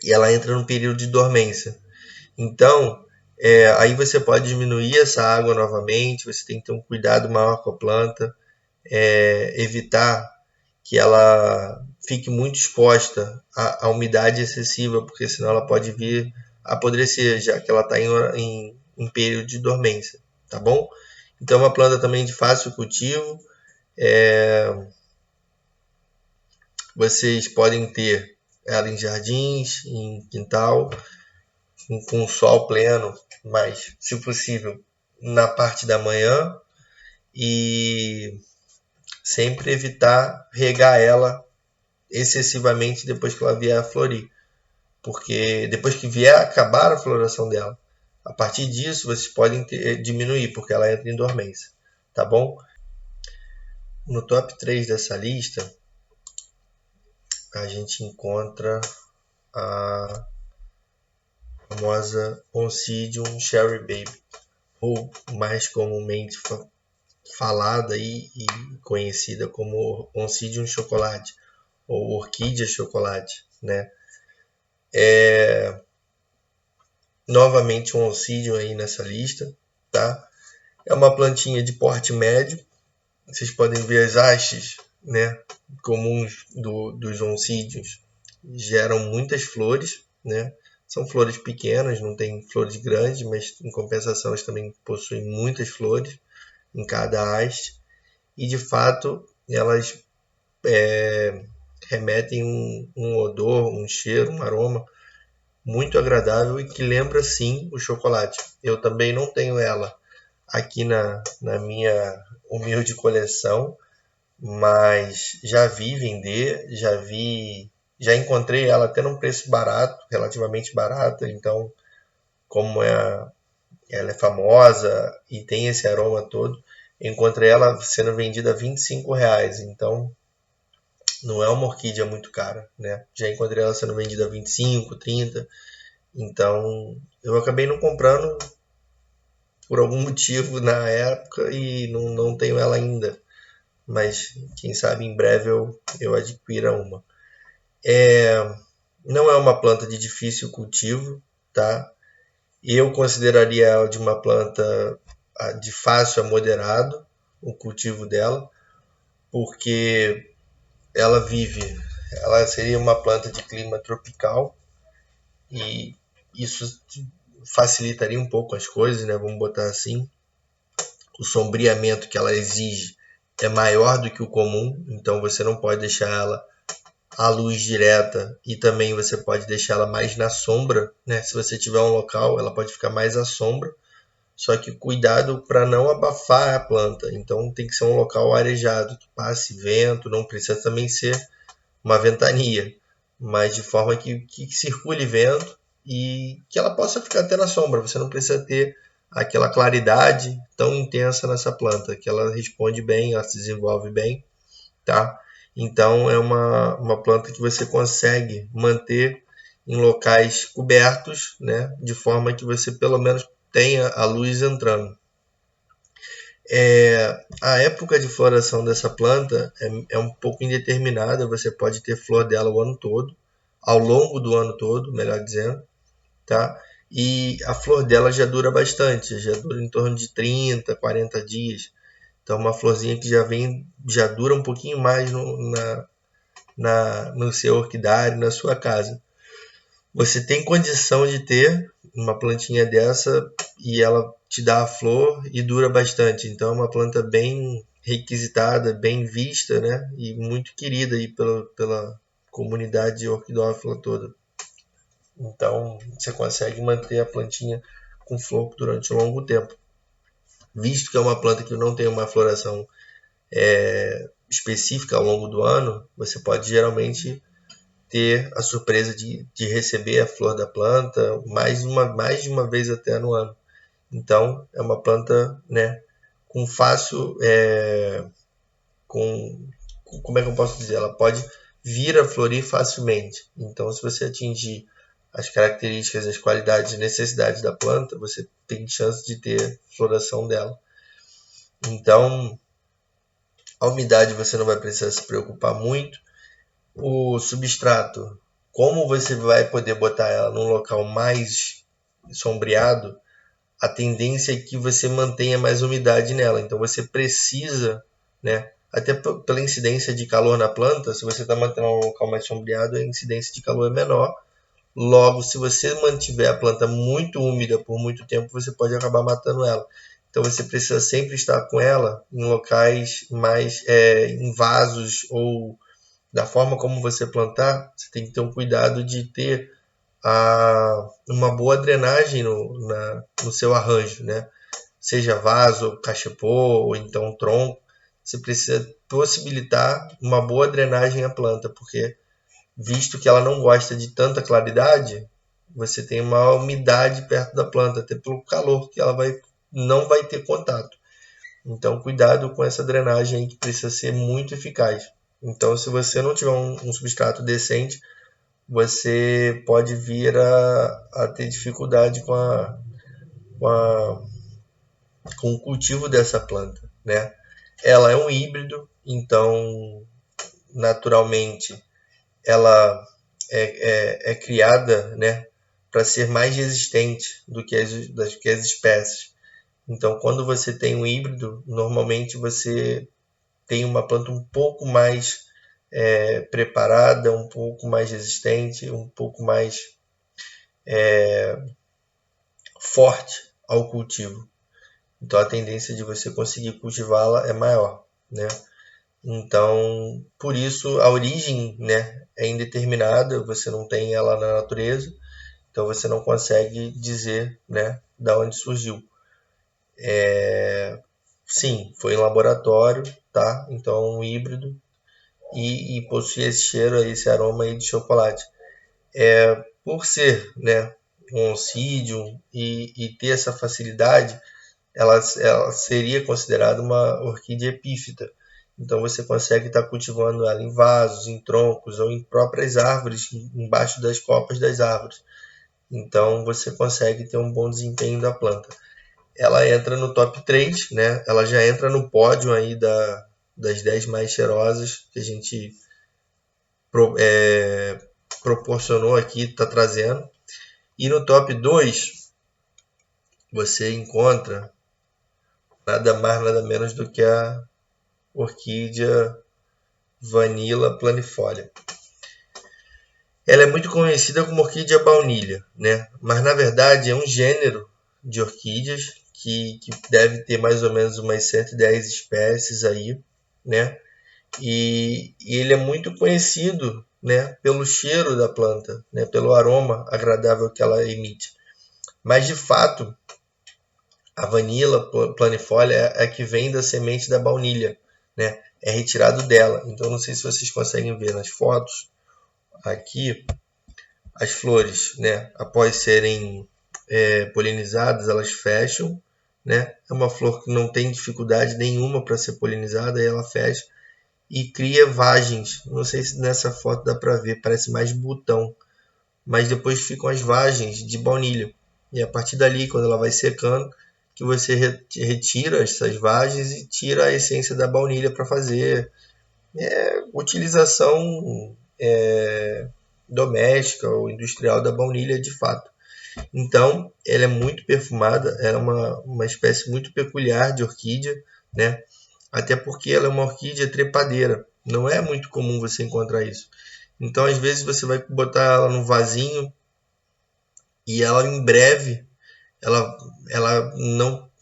Speaker 1: e ela entra num período de dormência. Então, aí você pode diminuir essa água novamente, você tem que ter um cuidado maior com a planta, evitar que ela fique muito exposta à umidade excessiva, porque senão ela pode vir a apodrecer, já que ela está em período de dormência, tá bom? Então é uma planta também de fácil cultivo. Vocês podem ter ela em jardins, em quintal, com sol pleno, mas, se possível, na parte da manhã, e sempre evitar regar ela excessivamente depois que ela vier a florir, porque depois que vier a acabar a floração dela, a partir disso vocês podem diminuir, porque ela entra em dormência, tá bom? No top 3 dessa lista, a gente encontra a famosa Oncidium Cherry Baby, ou mais comumente falada e conhecida como Oncidium Chocolate, ou Orquídea Chocolate, né? Novamente um Oncidium aí nessa lista, tá? É uma plantinha de porte médio. Vocês podem ver as hastes, né, comuns dos oncídios, geram muitas flores, né? São flores pequenas, não tem flores grandes, mas em compensação elas também possuem muitas flores em cada haste. E de fato elas remetem um odor, um cheiro, um aroma muito agradável e que lembra sim o chocolate. Eu também não tenho ela aqui na minha humilde coleção, mas já vi vender, já encontrei ela até num preço barato, relativamente barato, então como ela é famosa e tem esse aroma todo, encontrei ela sendo vendida a R$ 25, então não é uma orquídea muito cara, né? Já encontrei ela sendo vendida a 25, 30, então eu acabei não comprando por algum motivo na época e não tenho ela ainda, mas quem sabe em breve eu adquira uma. Não é uma planta de difícil cultivo, tá? Eu consideraria ela de uma planta de fácil a moderado, o cultivo dela, porque ela seria uma planta de clima tropical e isso facilitaria um pouco as coisas, né? Vamos botar assim. O sombreamento que ela exige é maior do que o comum, então você não pode deixar ela à luz direta e também você pode deixar ela mais na sombra, né? Se você tiver um local, ela pode ficar mais à sombra, só que cuidado para não abafar a planta. Então tem que ser um local arejado, que passe vento, não precisa também ser uma ventania, mas de forma que circule vento e que ela possa ficar até na sombra. Você não precisa ter aquela claridade tão intensa nessa planta, que ela responde bem, ela se desenvolve bem, tá? Então é uma planta que você consegue manter em locais cobertos, né? De forma que você pelo menos tenha a luz entrando. A época de floração dessa planta é um pouco indeterminada, você pode ter flor dela o ano todo, ao longo do ano todo, melhor dizendo, tá? E a flor dela já dura bastante, já dura em torno de 30, 40 dias. Então uma florzinha que já dura um pouquinho mais no seu orquidário, na sua casa. Você tem condição de ter uma plantinha dessa e ela te dá a flor e dura bastante. Então é uma planta bem requisitada, bem vista, né? E muito querida aí pela comunidade orquidófila toda. Então você consegue manter a plantinha com flor durante um longo tempo. Visto que é uma planta que não tem uma floração específica ao longo do ano, você pode geralmente ter a surpresa de receber a flor da planta mais de uma vez até no ano. Então é uma planta, né, com fácil, como é que eu posso dizer? Ela pode vir a florir facilmente. Então se você atingir as características, as qualidades e necessidades da planta, você tem chance de ter floração dela. Então a umidade você não vai precisar se preocupar muito. O substrato, como você vai poder botar ela num local mais sombreado, a tendência é que você mantenha mais umidade nela. Então você precisa, né, até pela incidência de calor na planta, se você está mantendo um local mais sombreado, a incidência de calor é menor Logo, se você mantiver a planta muito úmida por muito tempo, você pode acabar matando ela. Então você precisa sempre estar com ela em locais mais em vasos, ou da forma como você plantar, você tem que ter um cuidado de ter uma boa drenagem no seu arranjo, né? Seja vaso, cachepô ou então tronco. Você precisa possibilitar uma boa drenagem à planta, porque visto que ela não gosta de tanta claridade, você tem uma umidade perto da planta, até pelo calor que ela não vai ter contato. Então, cuidado com essa drenagem que precisa ser muito eficaz. Então, se você não tiver um substrato decente, você pode vir a ter dificuldade com, a, com o cultivo dessa planta, né? Ela é um híbrido, então, naturalmente, ela é criada, né, para ser mais resistente do que as espécies. Então, quando você tem um híbrido, normalmente você tem uma planta um pouco mais preparada, um pouco mais resistente, um pouco mais forte ao cultivo. Então, a tendência de você conseguir cultivá-la é maior, né? Então, por isso, a origem, né, é indeterminada, você não tem ela na natureza, então você não consegue dizer, né, da onde surgiu. Sim, foi em laboratório, tá? Então, um híbrido e possui esse cheiro, esse aroma aí de chocolate. Por ser, né, um oncídio e ter essa facilidade, ela seria considerada uma orquídea epífita. Então você consegue estar cultivando ela em vasos, em troncos ou em próprias árvores, embaixo das copas das árvores. Então você consegue ter um bom desempenho da planta. Ela entra no top 3, né? Ela já entra no pódio aí das 10 mais cheirosas que a gente proporcionou aqui, está trazendo. E no top 2 você encontra nada mais, nada menos do que a orquídea Vanilla planifolia. Ela é muito conhecida como orquídea baunilha, né? Mas na verdade é um gênero de orquídeas que deve ter mais ou menos umas 110 espécies aí, né? E ele é muito conhecido, né, pelo cheiro da planta, né, pelo aroma agradável que ela emite. Mas de fato, a Vanilla planifolia é a que vem da semente da baunilha, né? É retirado dela. Então não sei se vocês conseguem ver nas fotos aqui as flores, né? Após serem polinizadas, elas fecham, né? É uma flor que não tem dificuldade nenhuma para ser polinizada, e ela fecha e cria vagens. Não sei se nessa foto dá para ver, parece mais botão, mas depois ficam as vagens de baunilha. E a partir dali, quando ela vai secando, que você retira essas vagens e tira a essência da baunilha para fazer utilização doméstica ou industrial da baunilha de fato. Então, ela é muito perfumada, ela é uma espécie muito peculiar de orquídea, né? Até porque ela é uma orquídea trepadeira. Não é muito comum você encontrar isso. Então, às vezes, você vai botar ela num vasinho e ela, em breve, ela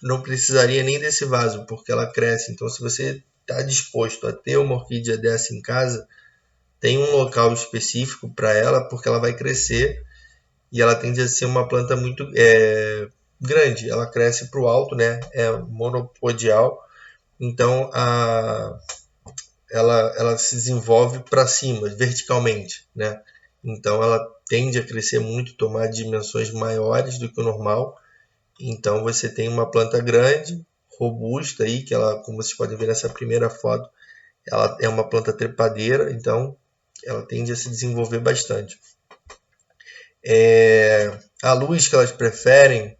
Speaker 1: não precisaria nem desse vaso, porque ela cresce. Então, se você está disposto a ter uma orquídea dessa em casa, tem um local específico para ela, porque ela vai crescer e ela tende a ser uma planta muito grande. Ela cresce para o alto, né? É monopodial, então ela se desenvolve para cima, verticalmente, né? Então ela tende a crescer muito, tomar dimensões maiores do que o normal. Então você tem uma planta grande, robusta aí, que ela, como vocês podem ver nessa primeira foto, ela é uma planta trepadeira, então ela tende a se desenvolver bastante. A luz que elas preferem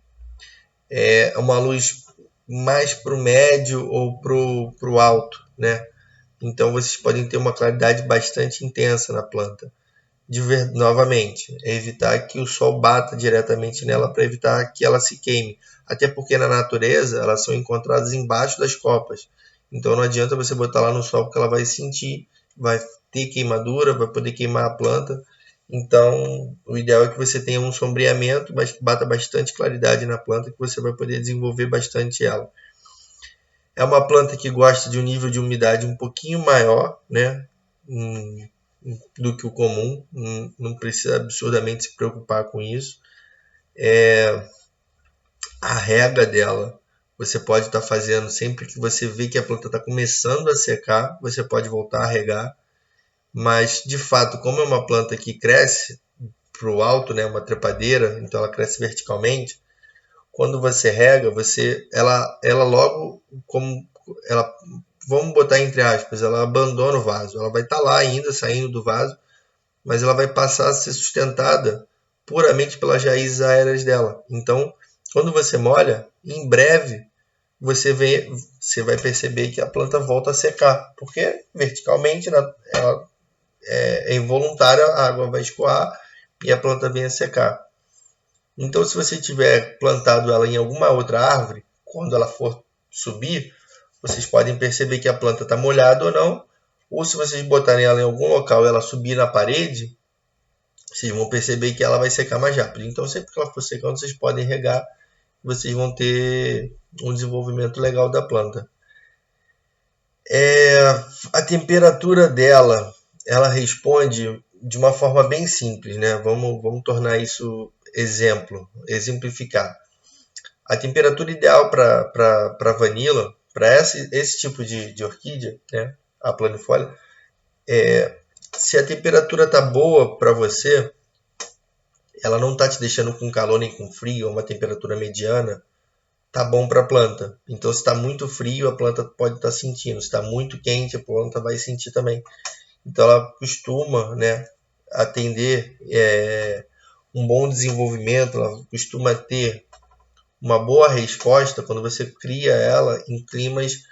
Speaker 1: é uma luz mais para o médio ou para o alto, né? Então vocês podem ter uma claridade bastante intensa na planta. Novamente, é evitar que o sol bata diretamente nela para evitar que ela se queime. Até porque na natureza elas são encontradas embaixo das copas. Então não adianta você botar lá no sol, porque ela vai sentir, vai ter queimadura, vai poder queimar a planta. Então, o ideal é que você tenha um sombreamento, mas que bata bastante claridade na planta, que você vai poder desenvolver bastante ela. É uma planta que gosta de um nível de umidade um pouquinho maior, né, do que o comum. Não precisa absurdamente se preocupar com isso. A rega dela, você pode estar fazendo sempre que você vê que a planta está começando a secar, você pode voltar a regar. Mas, de fato, como é uma planta que cresce para o alto, né, uma trepadeira, então ela cresce verticalmente, quando você rega, ela logo, como ela, vamos botar entre aspas, ela abandona o vaso. Ela vai estar lá ainda, saindo do vaso, mas ela vai passar a ser sustentada puramente pelas raízes aéreas dela. Então, quando você molha, em breve você vai perceber que a planta volta a secar, porque verticalmente ela é involuntária, a água vai escoar e a planta vem a secar. Então, se você tiver plantado ela em alguma outra árvore, quando ela for subir, vocês podem perceber que a planta está molhada ou não. Ou se vocês botarem ela em algum local e ela subir na parede, vocês vão perceber que ela vai secar mais rápido. Então, sempre que ela for secando, vocês podem regar. Vocês vão ter um desenvolvimento legal da planta. A temperatura dela, ela responde de uma forma bem simples, né? Vamos tornar isso exemplificar. A temperatura ideal para vanila, para esse tipo de orquídea, né? A planifolia, se a temperatura tá boa para você, ela não tá te deixando com calor nem com frio, é uma temperatura mediana, tá bom para a planta. Então, se está muito frio, a planta pode estar sentindo. Se está muito quente, a planta vai sentir também. Então, ela costuma, né, atender um bom desenvolvimento, ela costuma ter uma boa resposta quando você cria ela em climas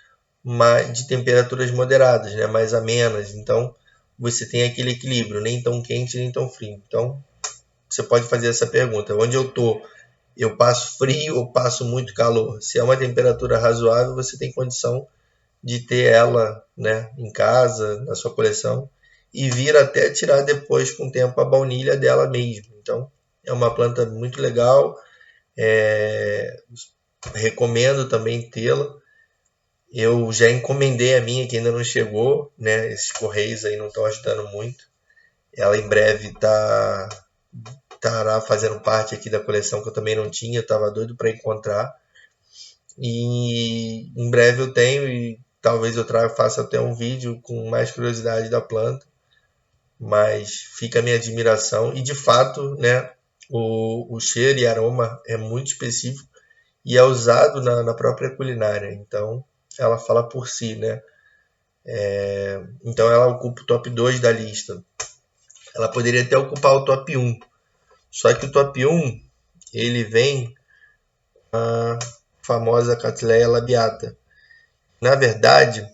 Speaker 1: de temperaturas moderadas, né, mais amenas. Então, você tem aquele equilíbrio, nem tão quente, nem tão frio. Então, você pode fazer essa pergunta: onde eu estou? Eu passo frio ou passo muito calor? Se é uma temperatura razoável, você tem condição de ter ela, né, em casa, na sua coleção, e vir até tirar depois, com o tempo, a baunilha dela mesmo. Então, é uma planta muito legal. Recomendo também tê-la. Eu já encomendei a minha, que ainda não chegou, né? Esses correios aí não estão ajudando muito. Ela em breve estará fazendo parte aqui da coleção, que eu também não tinha, eu estava doido para encontrar. E em breve eu tenho, e talvez eu faça até um vídeo com mais curiosidade da planta. Mas fica a minha admiração. E de fato, né, o cheiro e aroma é muito específico e é usado na própria culinária. Então ela fala por si, né? Então ela ocupa o top 2 da lista. Ela poderia até ocupar o top 1. Só que o top 1 ele vem a famosa Cattleya labiata. Na verdade,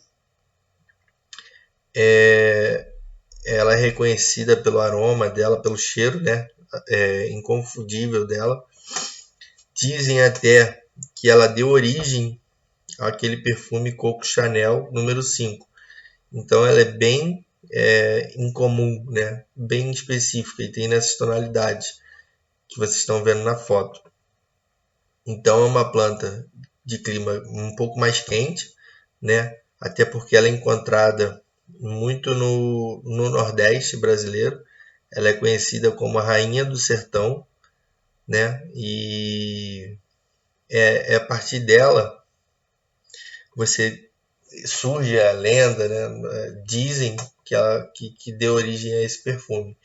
Speaker 1: ela é reconhecida pelo aroma dela, pelo cheiro, né? Inconfundível dela. Dizem até que ela deu origem àquele perfume Coco Chanel número 5. Então ela é bem incomum, né? Bem específica, e tem nessas tonalidades que vocês estão vendo na foto. Então é uma planta de clima um pouco mais quente, né? Até porque ela é encontrada muito no Nordeste brasileiro. Ela é conhecida como a rainha do sertão, né? E a partir dela você surge a lenda, né? Dizem que deu origem a esse perfume.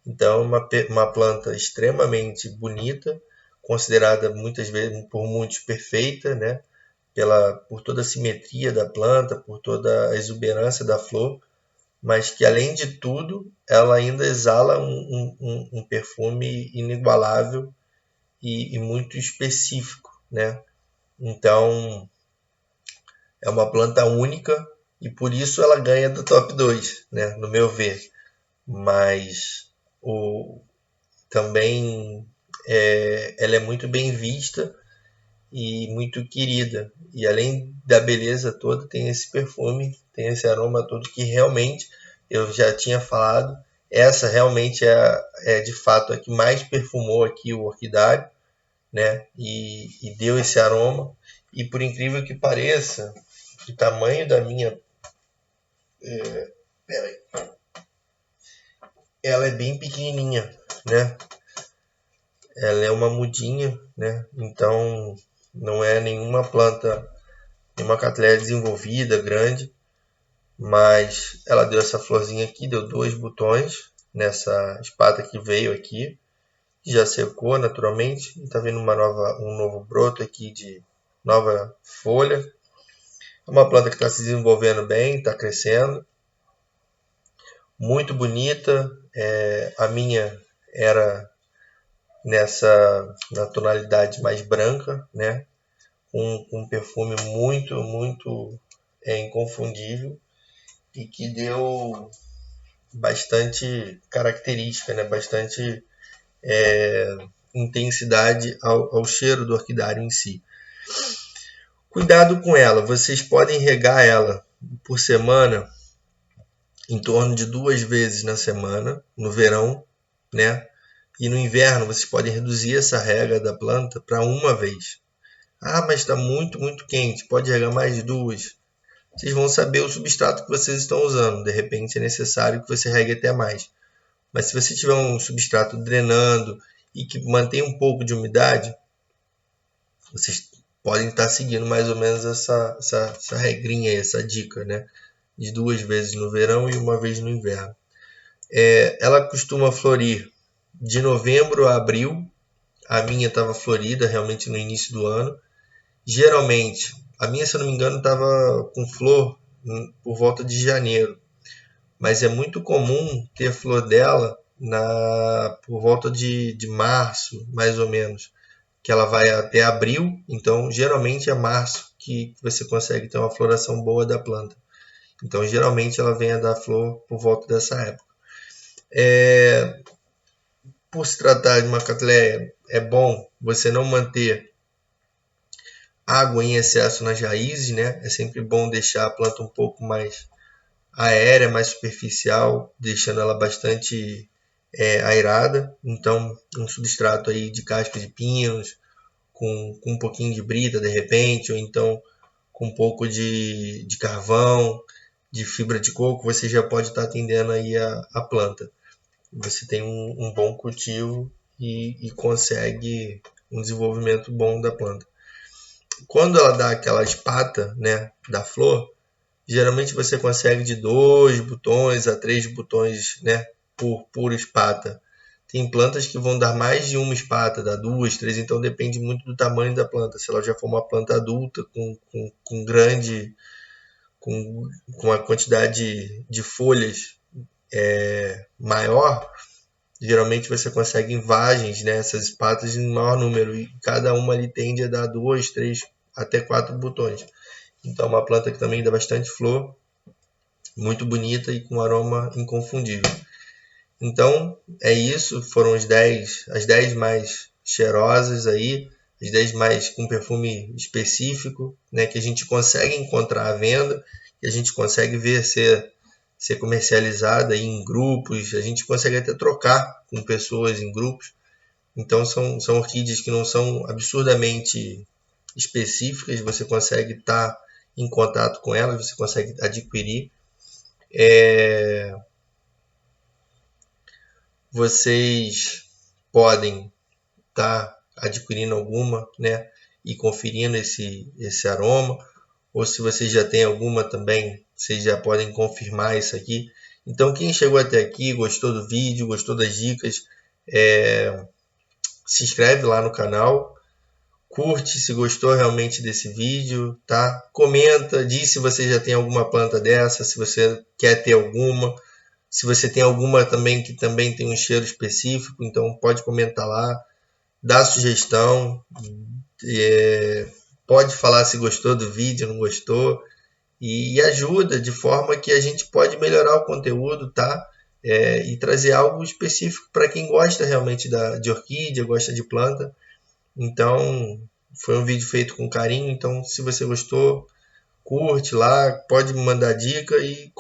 Speaker 1: Então, uma planta extremamente bonita, considerada muitas vezes por muitos perfeita, né? Por toda a simetria da planta, por toda a exuberância da flor, mas que além de tudo, ela ainda exala um perfume inigualável e muito específico, né? Então, é uma planta única e por isso ela ganha do top 2, né? No meu ver. Mas também ela é muito bem vista e muito querida. E além da beleza toda, tem esse perfume, tem esse aroma todo que realmente eu já tinha falado, Essa realmente é de fato a que mais perfumou aqui o orquidário, né? E deu esse aroma. E por incrível que pareça, o tamanho da minha, ela é bem pequenininha, né? Ela é uma mudinha, né? Então não é nenhuma planta, nenhuma catleia desenvolvida, grande, mas ela deu essa florzinha aqui, deu 2 botões nessa espata que veio aqui, já secou naturalmente, e tá vendo um novo broto aqui de nova folha. É uma planta que está se desenvolvendo bem, está crescendo, muito bonita. A minha era na tonalidade mais branca, né? Com um perfume muito inconfundível e que deu bastante característica, né? Bastante intensidade ao cheiro do orquidário em si. Cuidado com ela, vocês podem regar ela por semana em torno de 2 vezes na semana, no verão, né? E no inverno vocês podem reduzir essa rega da planta para 1 vez. Ah, mas está muito quente, pode regar mais de 2. Vocês vão saber o substrato que vocês estão usando. De repente é necessário que você regue até mais. Mas se você tiver um substrato drenando e que mantém um pouco de umidade, vocês podem estar seguindo mais ou menos essa regrinha, essa dica, né? De 2 vezes no verão e 1 vez no inverno. Ela costuma florir de novembro a abril. A minha estava florida realmente no início do ano. Geralmente, a minha, se eu não me engano, estava com flor por volta de janeiro. Mas é muito comum ter flor dela por volta de março, mais ou menos. Que ela vai até abril, então geralmente é março que você consegue ter uma floração boa da planta. Então geralmente ela vem a dar flor por volta dessa época. Por se tratar de uma catleia, é bom você não manter água em excesso nas raízes, né? É sempre bom deixar a planta um pouco mais aérea, mais superficial, deixando ela bastante aerada. Então, um substrato aí de casca de pinos, com um pouquinho de brita de repente, ou então com um pouco de carvão, de fibra de coco, você já pode estar atendendo aí a planta. Você tem um bom cultivo e consegue um desenvolvimento bom da planta. Quando ela dá aquela espata, né, da flor, geralmente você consegue de 2 botões a 3 botões, né, por espata. Tem plantas que vão dar mais de uma espata, dá 2, 3, então depende muito do tamanho da planta. Se ela já for uma planta adulta, com grande, com uma quantidade de folhas maior, geralmente você consegue em vagens, né, essas espatas em maior número, e cada uma ali tende a dar 2, 3, até 4 botões. Então é uma planta que também dá bastante flor, muito bonita e com aroma inconfundível. Então é isso, foram as 10 mais cheirosas aí, as 10 mais com perfume específico, né, que a gente consegue encontrar à venda, que a gente consegue ver ser comercializada aí em grupos, a gente consegue até trocar com pessoas em grupos. Então são orquídeas que não são absurdamente específicas, você consegue estar em contato com elas, você consegue adquirir. Vocês podem estar adquirindo alguma, né, e conferindo esse aroma, ou se vocês já têm alguma também, vocês já podem confirmar isso aqui. Então quem chegou até aqui, gostou do vídeo, gostou das dicas, se inscreve lá no canal, curte se gostou realmente desse vídeo, tá? Comenta, diz se você já tem alguma planta dessa, se você quer ter alguma, se você tem alguma também que também tem um cheiro específico, então pode comentar lá, dá sugestão, pode falar se gostou do vídeo, não gostou, e ajuda de forma que a gente pode melhorar o conteúdo, tá? E trazer algo específico para quem gosta realmente de orquídea, gosta de planta. Então, foi um vídeo feito com carinho, então se você gostou, curte lá, pode me mandar dica e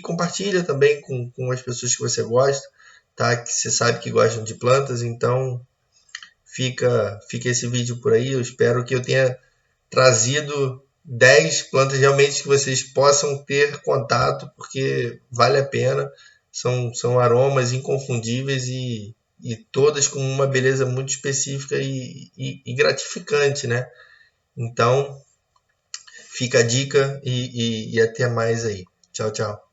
Speaker 1: compartilha também com as pessoas que você gosta, tá? Que você sabe que gostam de plantas, então fica esse vídeo por aí. Eu espero que eu tenha trazido 10 plantas realmente que vocês possam ter contato, porque vale a pena. São aromas inconfundíveis e todas com uma beleza muito específica e gratificante, né? Então, fica a dica e até mais aí. Tchau, tchau.